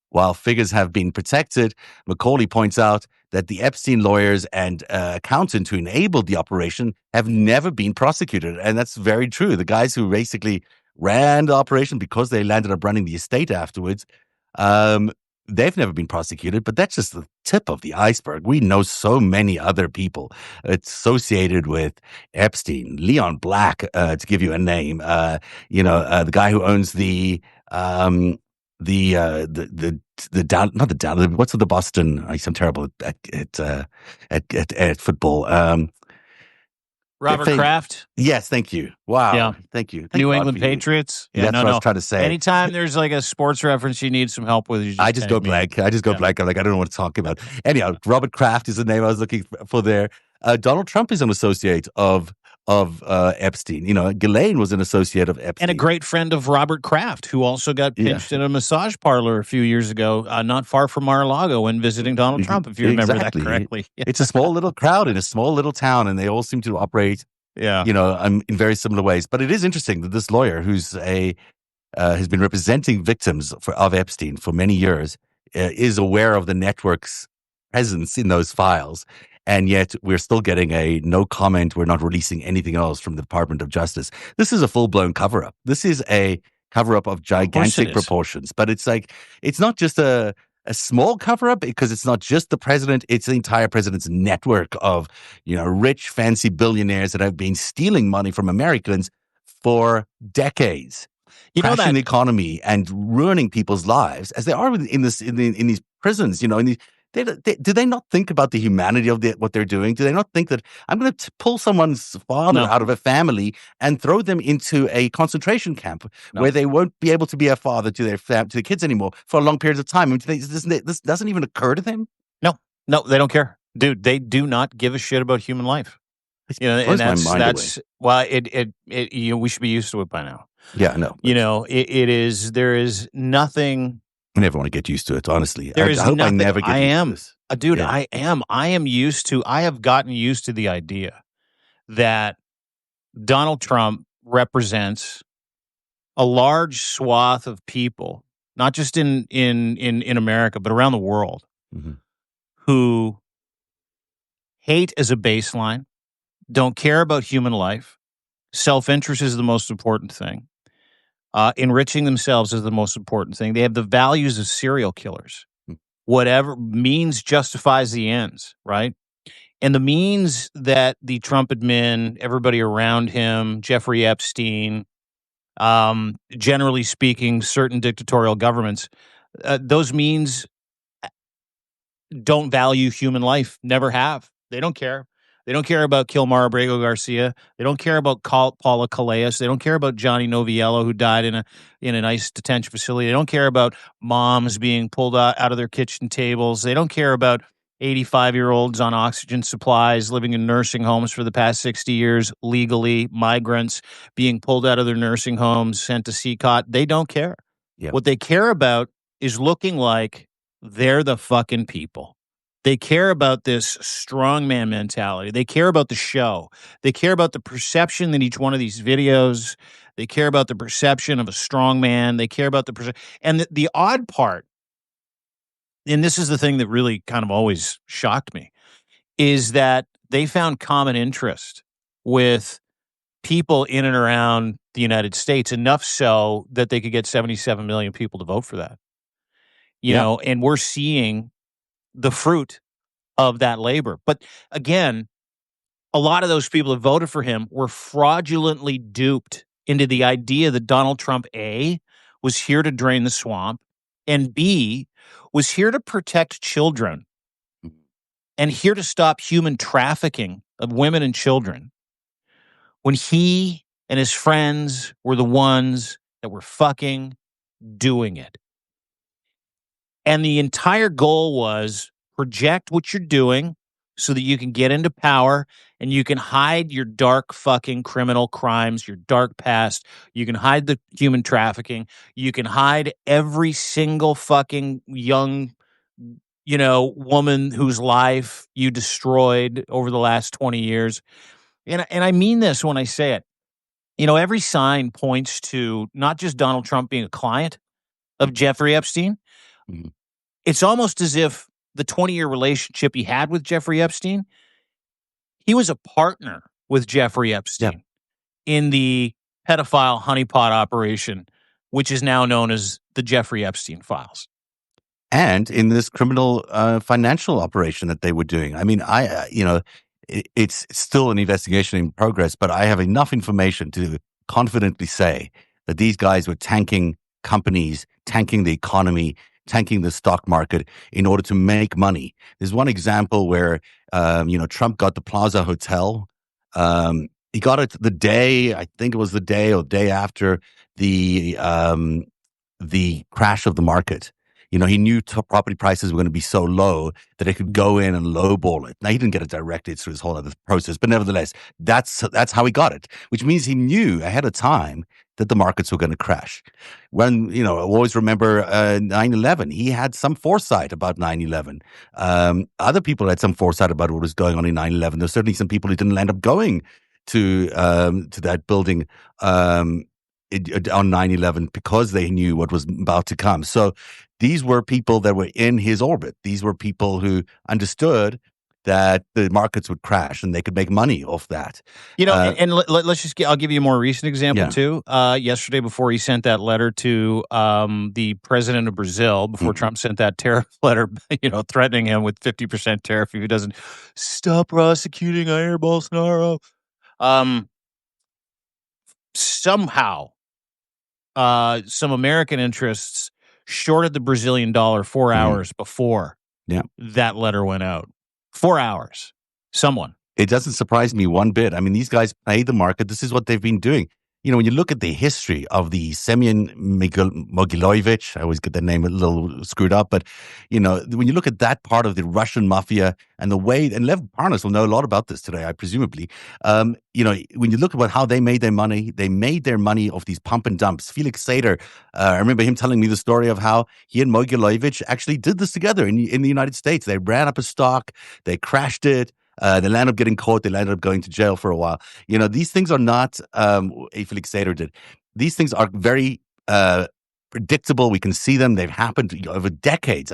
While figures have been protected, McCauley points out that the Epstein lawyers and accountant who enabled the operation have never been prosecuted. And that's very true. The guys who basically ran the operation, because they landed up running the estate afterwards, they've never been prosecuted, but that's just the tip of the iceberg. We know so many other people associated with Epstein. Leon Black, to give you a name, the guy who owns the down, not the down, what's the Boston? I'm terrible at football. Robert Kraft? Yes, thank you. Wow. Yeah. Thank you. New England Patriots? Yeah, that's what I was trying to say. Anytime there's like a sports reference you need some help with, I just go blank. I'm like, I don't know what to talk about. Anyhow, Robert Kraft is the name I was looking for there. Donald Trump is an associate of Epstein. Ghislaine was an associate of Epstein. And a great friend of Robert Kraft, who also got pinched in a massage parlor a few years ago, not far from Mar-a-Lago, when visiting Donald Trump, if you remember that correctly. It's a small little crowd in a small little town, and they all seem to operate, in very similar ways. But it is interesting that this lawyer, who's has been representing victims of Epstein for many years, is aware of the network's presence in those files. And yet we're still getting a no comment. We're not releasing anything else from the Department of Justice. This is a full-blown cover-up. This is a cover-up of gigantic proportions. But it's like, it's not just a small cover-up, because it's not just the president. It's the entire president's network of, rich, fancy billionaires that have been stealing money from Americans for decades. Crashing the economy and ruining people's lives, as they are in these prisons, do they not think about the humanity of what they're doing? Do they not think that I'm going to pull someone's father out of a family and throw them into a concentration camp where they won't be able to be a father to their kids anymore for a long period of time? I mean, this doesn't even occur to them? No, they don't care. Dude, they do not give a shit about human life. And that's well, we should be used to it by now. Yeah, I know. There is nothing. I never want to get used to it, honestly. I hope I never get used to this. Dude, yeah. I have gotten used to the idea that Donald Trump represents a large swath of people, not just in America, but around the world, who hate as a baseline, don't care about human life. Self-interest is the most important thing. Enriching themselves is the most important thing. They have the values of serial killers. Whatever means justifies the ends, right? And the means that the Trump admin, everybody around him, Jeffrey Epstein, generally speaking, certain dictatorial governments, those means don't value human life, never have. They don't care. They don't care about Kilmar Abrego Garcia. They don't care about Paula Calais. They don't care about Johnny Noviello, who died in an ICE detention facility. They don't care about moms being pulled out of their kitchen tables. They don't care about 85-year-olds on oxygen supplies living in nursing homes for the past 60 years legally, migrants being pulled out of their nursing homes, sent to CCOT. They don't care. Yeah. What they care about is looking like they're the fucking people. They care about this strongman mentality. They care about the show. They care about the perception in each one of these videos. They care about the perception of a strongman. They care about the and the odd part, and this is the thing that really kind of always shocked me, is that they found common interest with people in and around the United States, enough so that they could get 77 million people to vote for that. You know, and we're seeing the fruit of that labor. But again, a lot of those people that voted for him were fraudulently duped into the idea that Donald Trump, A, was here to drain the swamp, and B, was here to protect children and here to stop human trafficking of women and children, when he and his friends were the ones that were fucking doing it. And the entire goal was project what you're doing so that you can get into power and you can hide your dark fucking criminal crimes, your dark past. You can hide the human trafficking. You can hide every single fucking young, woman whose life you destroyed over the last 20 years. And I mean this when I say it. Every sign points to not just Donald Trump being a client of Jeffrey Epstein. Mm-hmm. It's almost as if the 20-year relationship he had with Jeffrey Epstein, he was a partner with Jeffrey Epstein in the pedophile honeypot operation, which is now known as the Jeffrey Epstein files. And in this criminal financial operation that they were doing. I mean, it's still an investigation in progress, but I have enough information to confidently say that these guys were tanking companies, tanking the economy, tanking the stock market in order to make money. There's one example where, Trump got the Plaza Hotel. He got it the day, I think it was the day or day after the crash of the market. He knew property prices were going to be so low that they could go in and lowball it. Now, he didn't get it directed through this whole other process, but nevertheless, that's how he got it, which means he knew ahead of time that the markets were going to crash. When, I always remember 9/11, he had some foresight about 9/11. Other people had some foresight about what was going on in 9/11. There's certainly some people who didn't end up going to that building on 9/11 because they knew what was about to come. So these were people that were in his orbit. These were people who understood that the markets would crash and they could make money off that. Let's just I'll give you a more recent example too. Yesterday, before he sent that letter to the president of Brazil, before Trump sent that tariff letter, threatening him with 50% tariff if he doesn't stop prosecuting Jair Bolsonaro. Somehow, some American interests shorted the Brazilian dollar 4 hours before that letter went out. 4 hours. Someone. It doesn't surprise me one bit. I mean, these guys play the market. This is what they've been doing. When you look at the history of the Semyon Mogilevich, I always get that name a little screwed up, but, when you look at that part of the Russian mafia and the way, and Lev Parnas will know a lot about this today, presumably, when you look at how they made their money off these pump and dumps. Felix Sater, I remember him telling me the story of how he and Mogilevich actually did this together in the United States. They ran up a stock, they crashed it. They landed up getting caught. They landed up going to jail for a while. These things are not, Felix Sater did. These things are very predictable. We can see them. They've happened over decades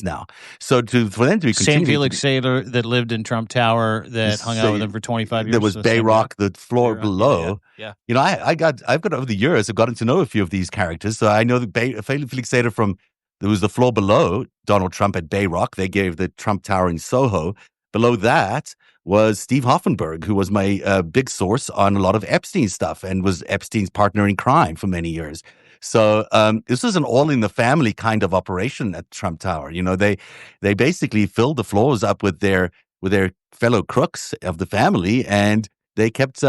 now. So for them to be same Felix Sater that lived in Trump Tower, that hung out with him for 25 years. There was Bayrock, the floor below. Yeah. I've got over the years, I've gotten to know a few of these characters. So I know Felix Sater there was the floor below Donald Trump at Bayrock. They gave the Trump Tower in Soho. Below that was Steve Hoffenberg, who was my big source on a lot of Epstein stuff and was Epstein's partner in crime for many years. So this was an all-in-the-family kind of operation at Trump Tower. They basically filled the floors up with their with their fellow crooks of the family, and they kept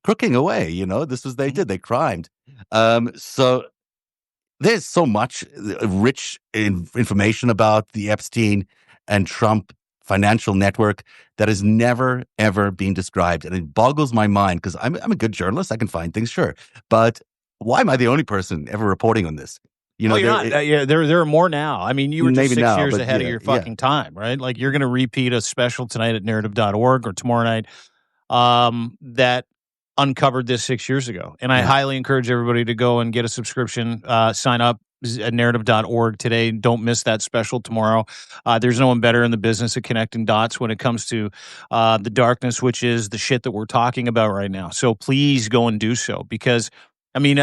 crooking away. This was they did. They crimed. So there's so much rich information about the Epstein and Trump financial network that has never, ever been described. And it boggles my mind because I'm a good journalist. I can find things, sure. But why am I the only person ever reporting on this? You're not. There are more now. I mean, you were just 6 years ahead of your fucking time, right? Like, you're going to repeat a special tonight at narrative.org or tomorrow night that uncovered this 6 years ago. And I highly encourage everybody to go and get a subscription, sign up at narrative.org today. Don't miss that special tomorrow. There's no one better in the business of connecting dots when it comes to the darkness, which is the shit that we're talking about right now. So please go and do so, because I mean,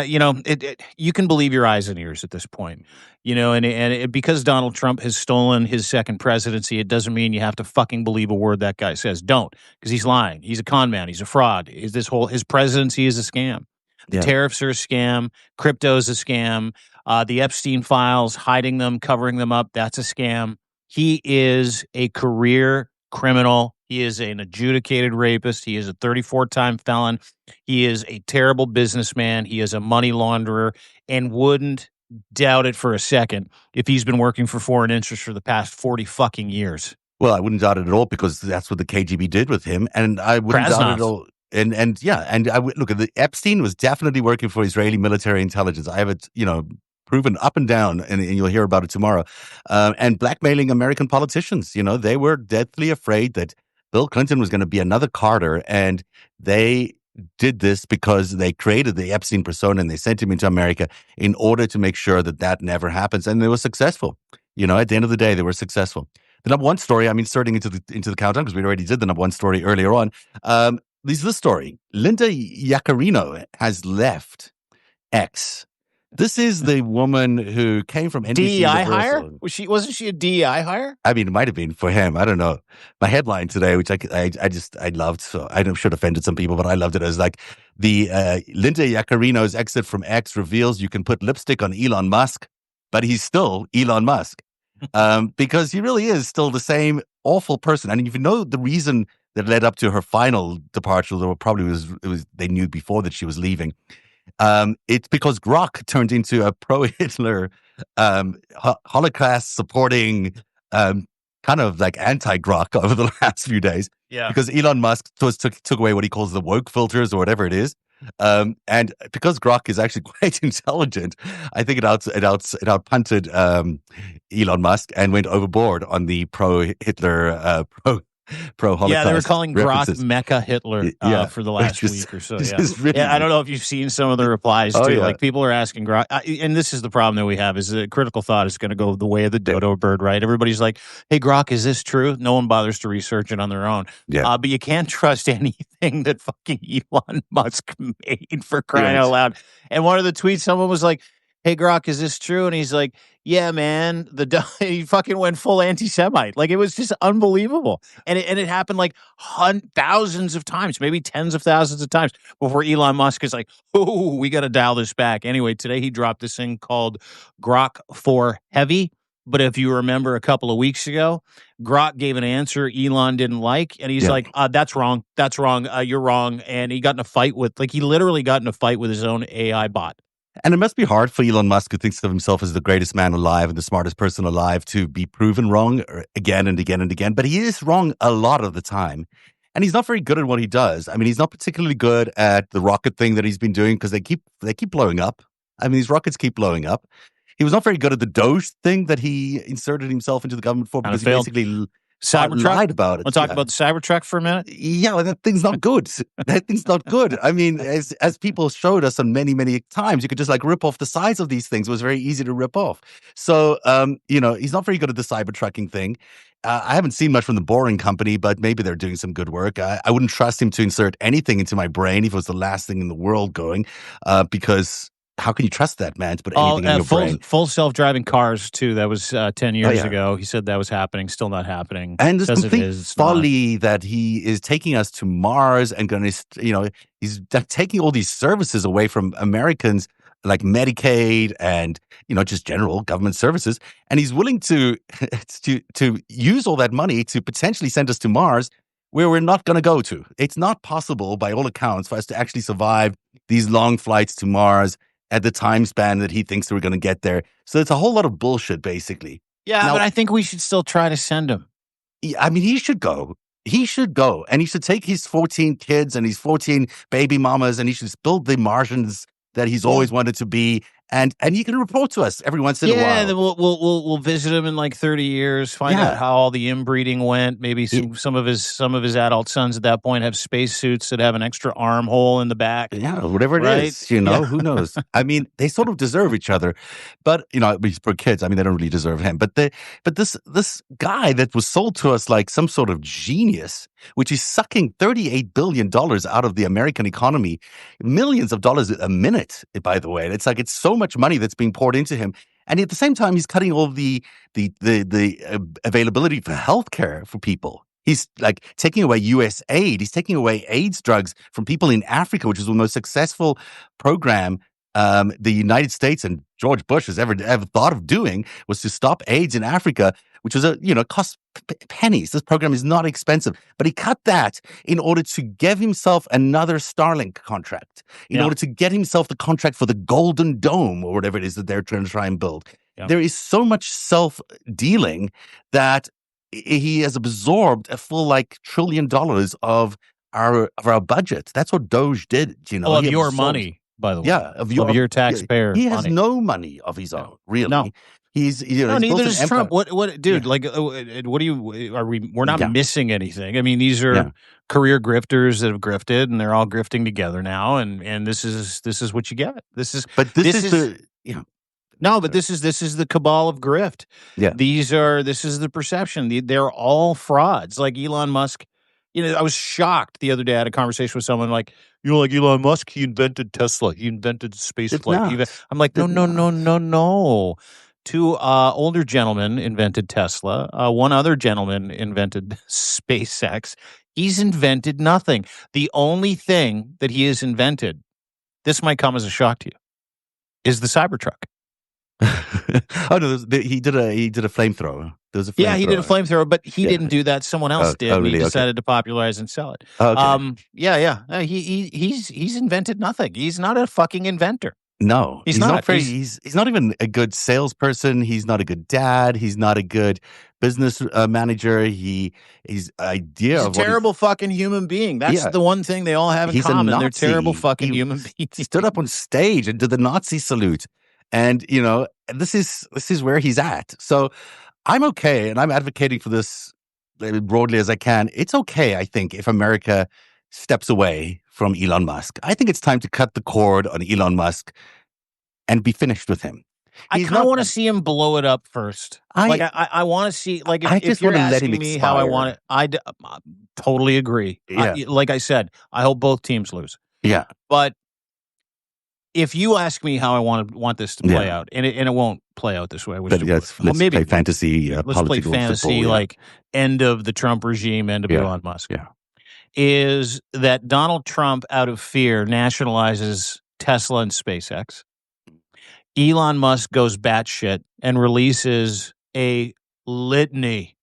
you can believe your eyes and ears at this point, and because Donald Trump has stolen his second presidency, it doesn't mean you have to fucking believe a word that guy says. Don't, because he's lying. He's a con man. He's a fraud. His presidency is a scam. The tariffs are a scam. Crypto is a scam. The Epstein files, hiding them, covering them up, that's a scam. He is a career criminal. He is an adjudicated rapist. He is a 34-time felon. He is a terrible businessman. He is a money launderer, and wouldn't doubt it for a second if he's been working for foreign interests for the past 40 fucking years. Well, I wouldn't doubt it at all, because that's what the KGB did with him, and I wouldn't doubt it at all. And I would look at the Epstein was definitely working for Israeli military intelligence. I have it, proven up and down, and you'll hear about it tomorrow. And blackmailing American politicians. They were deathly afraid that Bill Clinton was going to be another Carter, and they did this because they created the Epstein persona and they sent him into America in order to make sure that that never happens. And they were successful. At the end of the day, they were successful. The number one story, I'm inserting into the countdown because we already did the number one story earlier on. This is the story. Linda Yaccarino has left X. This is the woman who came from NBC DEI Universal. hire? Wasn't she a DEI hire? I mean, it might have been for him. I don't know. My headline today, which I loved, so I should have offended some people, but I loved it as like the Linda Yaccarino's exit from X reveals you can put lipstick on Elon Musk, but he's still Elon Musk, because he really is still the same awful person. And if you know the reason that led up to her final departure, though probably it was they knew before that she was leaving. It's because Grok turned into a pro-Hitler, Holocaust supporting, kind of like anti-Grok over the last few days. Yeah. Because Elon Musk took away what he calls the woke filters or whatever it is. And because Grok is actually quite intelligent, I think it outpunted Elon Musk and went overboard on the pro-Hitler, pro-Holocaust. Yeah, they were calling references. Grok Mecha Hitler for the last week or so. Really, I don't know if you've seen some of the replies too. Like, people are asking Grok, and this is the problem that we have: is that critical thought is going to go the way of the dodo bird, right? Everybody's like, "Hey, Grok, is this true?" No one bothers to research it on their own. Yeah. But you can't trust anything that fucking Elon Musk made, for crying out loud. And one of the tweets, someone was like, "Hey, Grok, is this true?" And he's like, "Yeah, man." He fucking went full anti-Semite. Like, it was just unbelievable. And it happened like thousands of times, maybe tens of thousands of times, before Elon Musk is like, "Oh, we got to dial this back." Anyway, today he dropped this thing called Grok for Heavy. But if you remember a couple of weeks ago, Grok gave an answer Elon didn't like, and he's like, "That's wrong. That's wrong. You're wrong." And he literally got in a fight with his own AI bot. And it must be hard for Elon Musk, who thinks of himself as the greatest man alive and the smartest person alive, to be proven wrong again and again and again. But he is wrong a lot of the time. And he's not very good at what he does. I mean, he's not particularly good at the rocket thing that he's been doing, because they keep blowing up. I mean, these rockets keep blowing up. He was not very good at the Doge thing that he inserted himself into the government for, because he basically lied about it. Want to talk about the Cybertruck for a minute? Yeah, well, that thing's not good. That thing's not good. I mean, as people showed us on many, many times, you could just like rip off the sides of these things. It was very easy to rip off. So, he's not very good at the Cybertrucking thing. I haven't seen much from the Boring Company, but maybe they're doing some good work. I wouldn't trust him to insert anything into my brain if it was the last thing in the world going, because how can you trust that man to put anything in your brain? Full self-driving cars too. That was 10 years ago. He said that was happening. Still not happening. And this complete folly that he is taking us to Mars and going to, he's taking all these services away from Americans like Medicaid and just general government services, and he's willing to to use all that money to potentially send us to Mars, where we're not going to go to. It's not possible, by all accounts, for us to actually survive these long flights to Mars at the time span that he thinks we're going to get there. So it's a whole lot of bullshit, basically. Yeah, Now, but I think we should still try to send him. I mean, he should go. He should go, and he should take his 14 kids and his 14 baby mamas, and he should build the Martians that he's always wanted to be. And he can report to us every once in a while. Yeah, then we'll visit him in like 30 years, find out how all the inbreeding went. Maybe some of his adult sons at that point have spacesuits that have an extra armhole in the back. Yeah, whatever it is, who knows? I mean, they sort of deserve each other, but for kids, I mean, they don't really deserve him. But this guy that was sold to us like some sort of genius, which is sucking $38 billion out of the American economy, millions of dollars a minute, by the way. It's like it's so much money that's being poured into him, and at the same time, he's cutting all the availability for healthcare for people. He's like taking away U.S. aid. He's taking away AIDS drugs from people in Africa, which is the most successful program the United States and George Bush has ever thought of doing, was to stop AIDS in Africa, which was cost pennies. This program is not expensive, but he cut that in order to give himself another Starlink contract, in order to get himself the contract for the Golden Dome or whatever it is that they're trying to build. Yeah. There is so much self-dealing that he has absorbed a full $1 trillion of our budget. That's what Doge did. Of your money. By the way, of your taxpayer. He has no money of his own, really. No. He's neither does Trump. What, dude? Like, what do you? Are we? We're not missing anything. I mean, these are career grifters that have grifted, and they're all grifting together now. And this is what you get. This is the cabal of grift. Yeah, this is the perception. They're all frauds. Like Elon Musk. I was shocked the other day. I had a conversation with someone like Elon Musk, he invented Tesla. He invented space flight. I'm like, no. Two older gentlemen invented Tesla. One other gentleman invented SpaceX. He's invented nothing. The only thing that he has invented, this might come as a shock to you, is the Cybertruck. Oh no! He did a flamethrower. He did a flamethrower, but he didn't do that. Someone else did. And he decided to popularize and sell it. Okay. He's invented nothing. He's not a fucking inventor. No, he's not. He's not even a good salesperson. He's not a good dad. He's not a good business manager. He's a terrible fucking human being. That's the one thing they all have in common. They're terrible fucking human beings. He stood up on stage and did the Nazi salute. And, this is where he's at. So I'm okay, and I'm advocating for this broadly as I can. It's okay, I think, if America steps away from Elon Musk. I think it's time to cut the cord on Elon Musk and be finished with him. I kind of want to see him blow it up first. I want to see, like, if you're asking me how I want it, I totally agree. Yeah. Like I said, I hope both teams lose. Yeah. But if you ask me how I want this to play out, and it won't play out this way, let's play fantasy. Let's play fantasy, football, end of the Trump regime, end of Elon Musk. Yeah, is that Donald Trump, out of fear, nationalizes Tesla and SpaceX. Elon Musk goes batshit and releases a litany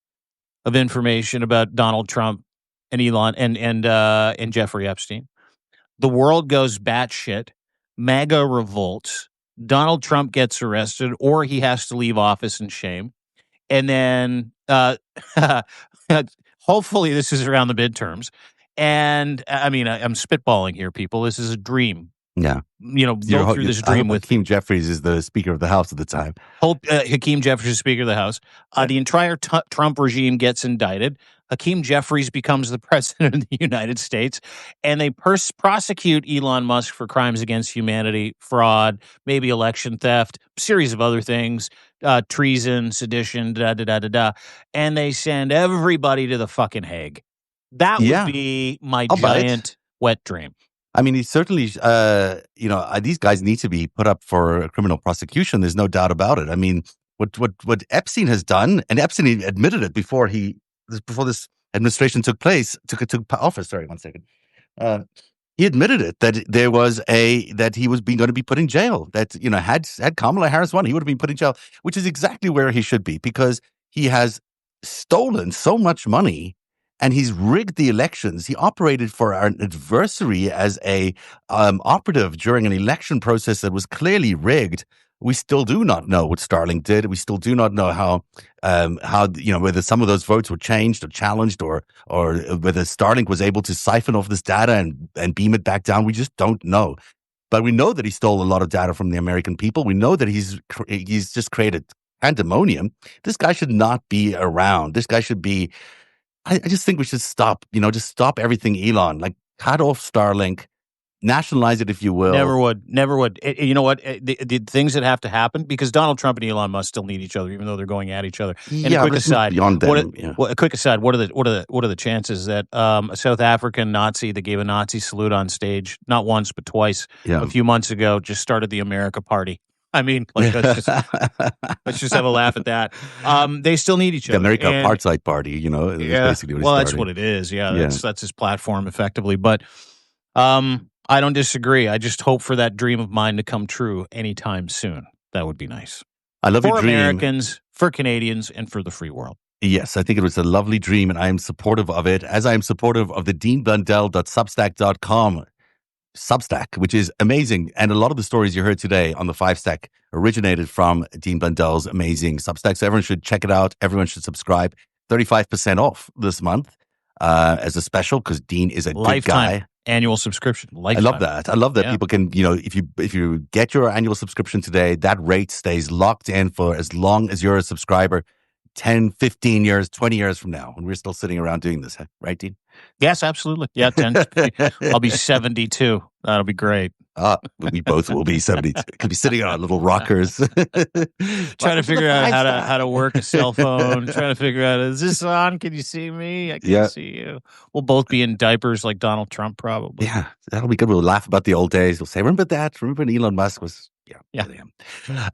of information about Donald Trump and Elon and Jeffrey Epstein. The world goes batshit. MAGA revolts. Donald Trump gets arrested, or he has to leave office in shame. And then hopefully this is around the midterms. And I mean, I'm spitballing here, people. This is a dream. Yeah. Go through this dream with Hakeem Jeffries is the Speaker of the House at the time. Hakeem Jeffries is Speaker of the House. The entire Trump regime gets indicted. Hakeem Jeffries becomes the president of the United States, and they prosecute Elon Musk for crimes against humanity, fraud, maybe election theft, series of other things, treason, sedition, and they send everybody to the fucking Hague. That would be my giant wet dream. I mean, he's certainly, these guys need to be put up for a criminal prosecution. There's no doubt about it. I mean, what Epstein has done, and Epstein admitted it before this administration took office. Sorry, 1 second. He admitted it that there was that he was going to be put in jail. That had Kamala Harris won, he would have been put in jail, which is exactly where he should be because he has stolen so much money and he's rigged the elections. He operated for an adversary as a operative during an election process that was clearly rigged. We still do not know what Starlink did. We still do not know how whether some of those votes were changed or challenged or whether Starlink was able to siphon off this data and beam it back down. We just don't know. But we know that he stole a lot of data from the American people. We know that he's just created pandemonium. This guy should not be around. This guy should be. I just think we should stop. Just stop everything, Elon. Like cut off Starlink. Nationalize it, if you will. Never would. You know what? The things that have to happen, because Donald Trump and Elon Musk still need each other, even though they're going at each other. And a quick aside, beyond them, a quick aside, what are the chances that a South African Nazi that gave a Nazi salute on stage, not once but twice, a few months ago, just started the America Party? I mean, like, let's just have a laugh at that. They still need each other. The America Apartheid Party, yeah. Basically what well, that's what it is. Yeah, that's his platform, effectively. But I don't disagree. I just hope for that dream of mine to come true anytime soon. That would be nice. I love your dream. For Americans, for Canadians, and for the free world. Yes, I think it was a lovely dream, and I am supportive of it, as I am supportive of the deanblundell.substack.com Substack, which is amazing. And a lot of the stories you heard today on the 5-Stack originated from Dean Blundell's amazing Substack. So everyone should check it out. Everyone should subscribe. 35% off this month as a special because Dean is a lifetime good guy. Annual subscription. Lifetime. I love that people can, if you get your annual subscription today, that rate stays locked in for as long as you're a subscriber, 10, 15 years, 20 years from now, when we're still sitting around doing this. Right, Dean? Yes, absolutely. Yeah, 10. I'll be 72. That'll be great. We both will be 72. Could be sitting on our little rockers. Trying to figure out how to work a cell phone. Trying to figure out, is this on? Can you see me? I can't see you. We'll both be in diapers like Donald Trump, probably. Yeah, that'll be good. We'll laugh about the old days. We'll say, remember that? Remember when Elon Musk was... Yeah.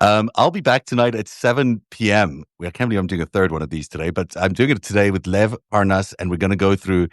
I'll be back tonight at 7 p.m. I can't believe I'm doing a third one of these today, but I'm doing it today with Lev Parnas, and we're going to go through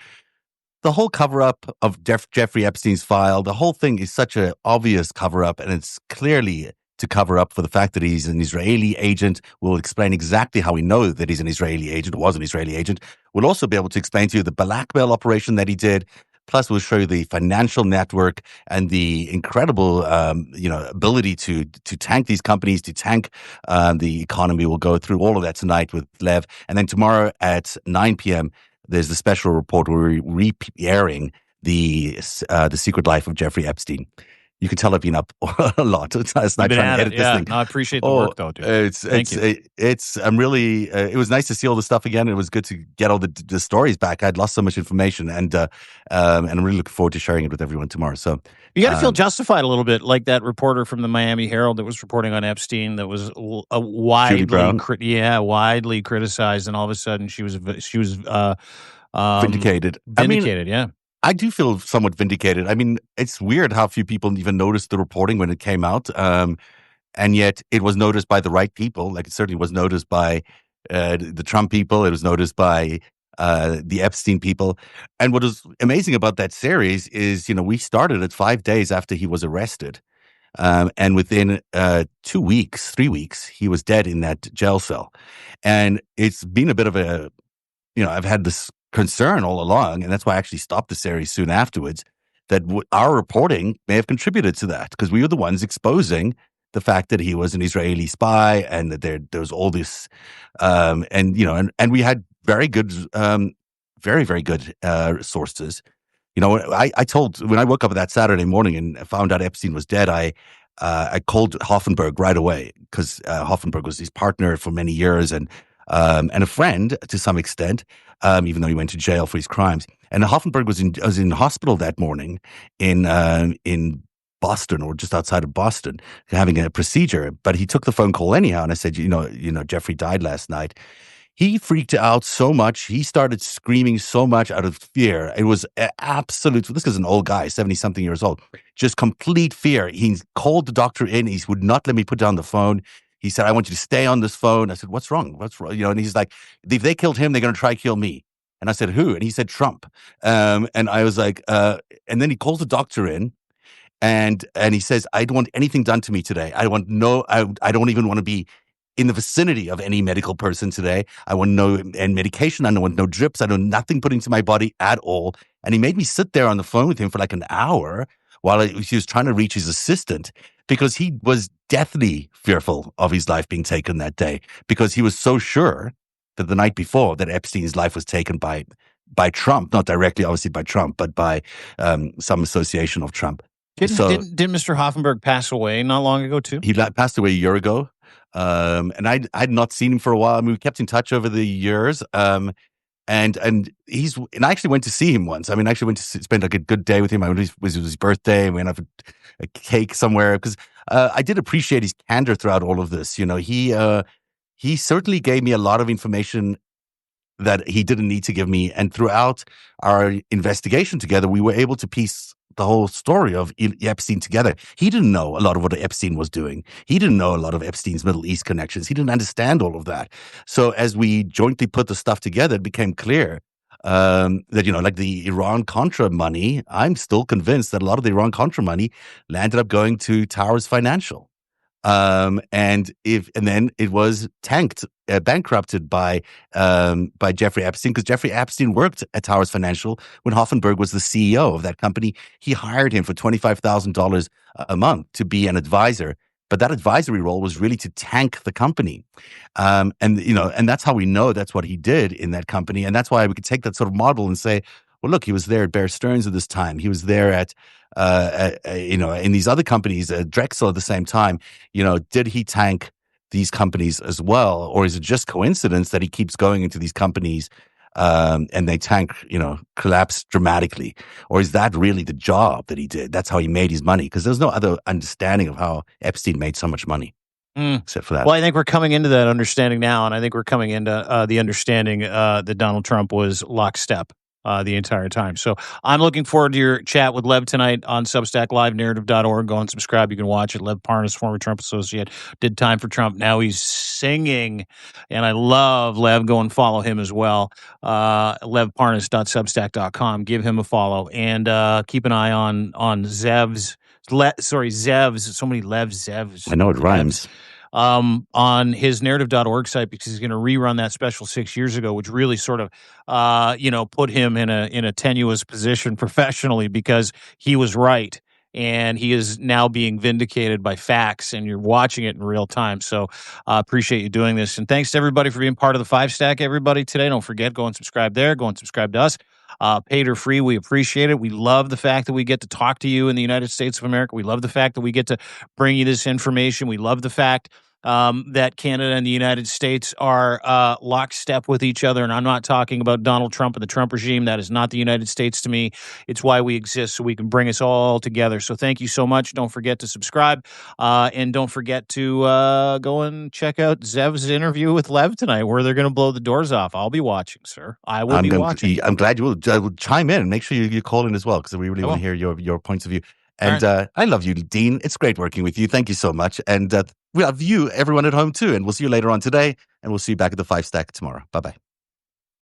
the whole cover-up of Jeffrey Epstein's file. The whole thing is such an obvious cover-up, and it's clearly to cover up for the fact that he's an Israeli agent. We'll explain exactly how we know that he's an Israeli agent, was an Israeli agent. We'll also be able to explain to you the blackmail operation that he did. Plus, we'll show you the financial network and the incredible, ability to tank these companies, to tank the economy. We'll go through all of that tonight with Lev. And then tomorrow at 9 p.m., there's the special report where we're re-airing the secret life of Jeffrey Epstein. You can tell I've been up a lot. It's not trying to edit this thing. No, I appreciate the work, though, dude. I'm really. It was nice to see all the stuff again. It was good to get all the stories back. I'd lost so much information, and I'm really looking forward to sharing it with everyone tomorrow. So you got to feel justified a little bit, like that reporter from the Miami Herald that was reporting on Epstein that was widely criticized, and all of a sudden she was vindicated. Yeah. I do feel somewhat vindicated. I mean, it's weird how few people even noticed the reporting when it came out. And yet it was noticed by the right people. Like it certainly was noticed by the Trump people. It was noticed by the Epstein people. And what was amazing about that series is, we started it 5 days after he was arrested. And within 3 weeks, he was dead in that jail cell. And it's been a bit of a, I've had this concern all along, and that's why I actually stopped the series soon afterwards, that our reporting may have contributed to that, because we were the ones exposing the fact that he was an Israeli spy and that there was all this, and we had very good, very, very good sources. I told, when I woke up that Saturday morning and found out Epstein was dead, I called Hoffenberg right away, because Hoffenberg was his partner for many years and a friend to some extent, even though he went to jail for his crimes. And Hoffenberg was in hospital that morning in Boston, or just outside of Boston, having a procedure. But he took the phone call anyhow, and I said, Jeffrey died last night. He freaked out so much. He started screaming so much out of fear. It was absolute. This is an old guy, 70-something years old, just complete fear. He called the doctor in. He would not let me put down the phone. He said, I want you to stay on this phone. I said, what's wrong? What's wrong? And he's like, if they killed him, they're going to try to kill me. And I said, who? And he said, Trump. And I was like, and then he calls the doctor in, and he says, I don't want anything done to me today. I don't even want to be in the vicinity of any medical person today. I want no and medication. I don't want no drips. I don't nothing put into my body at all. And he made me sit there on the phone with him for like an hour while he was trying to reach his assistant, because he was deathly fearful of his life being taken that day, because he was so sure that the night before that Epstein's life was taken by Trump, not directly, obviously, by Trump, but by some association of Trump. Didn't Mr. Hoffenberg pass away not long ago too? He passed away a year ago, and I'd not seen him for a while. I mean, we kept in touch over the years, and I actually went to see him once. I mean, I actually went to spend like a good day with him. It was his birthday, and we went have a cake somewhere, because I did appreciate his candor throughout all of this. You know, he certainly gave me a lot of information that he didn't need to give me. And throughout our investigation together, we were able to piece the whole story of Epstein together. He didn't know a lot of what Epstein was doing. He didn't know a lot of Epstein's Middle East connections. He didn't understand all of that. So as we jointly put the stuff together, it became clear that, you know, like the Iran-Contra money, I'm still convinced that a lot of the Iran-Contra money landed up going to Towers Financial. And then it was bankrupted by Jeffrey Epstein, because Jeffrey Epstein worked at Towers Financial when Hoffenberg was the CEO of that company. He hired him for $25,000 a month to be an advisor, but that advisory role was really to tank the company. And that's how we know that's what he did in that company, and that's why we could take that sort of model and say, well, look, he was there at Bear Stearns at this time. He was there at in these other companies, Drexel at the same time. You know, did he tank these companies as well, or is it just coincidence that he keeps going into these companies and they collapse dramatically, or is that really the job that he did? That's how he made his money, because there's no other understanding of how Epstein made so much money. Except for that. Well, I think we're coming into that understanding now, and I think we're coming into the understanding that Donald Trump was lockstep the entire time. So I'm looking forward to your chat with Lev tonight on Substack Live, narrative.org. Go and subscribe. You can watch it. Lev Parnas, former Trump associate, did time for Trump. Now he's singing, and I love Lev. Go and follow him as well. LevParnas.substack.com. Give him a follow, and keep an eye on Zev's. Zev's. So many Zev's. I know it rhymes. On his narrative.org site, because he's going to rerun that special 6 years ago, which really sort of, put him in a tenuous position professionally, because he was right. And he is now being vindicated by facts, and you're watching it in real time. So appreciate you doing this. And thanks to everybody for being part of the Five Stack, everybody, today. Don't forget, go and subscribe there. Go and subscribe to us. Paid or free, we appreciate it. We love the fact that we get to talk to you in the United States of America. We love the fact that we get to bring you this information. We love the fact that Canada and the United States are lockstep with each other. And I'm not talking about Donald Trump and the Trump regime. That is not the United States to me. It's why we exist, so we can bring us all together. So thank you so much. Don't forget to subscribe. And don't forget to go and check out Zev's interview with Lev tonight, where they're going to blow the doors off. I'll be watching, sir. I will be watching. I'm glad you will chime in and make sure you call in as well, because we really want to hear your points of view. And I love you, Dean. It's great working with you. Thank you so much. And we love you, everyone at home, too. And we'll see you later on today. And we'll see you back at the Five Stack tomorrow. Bye-bye.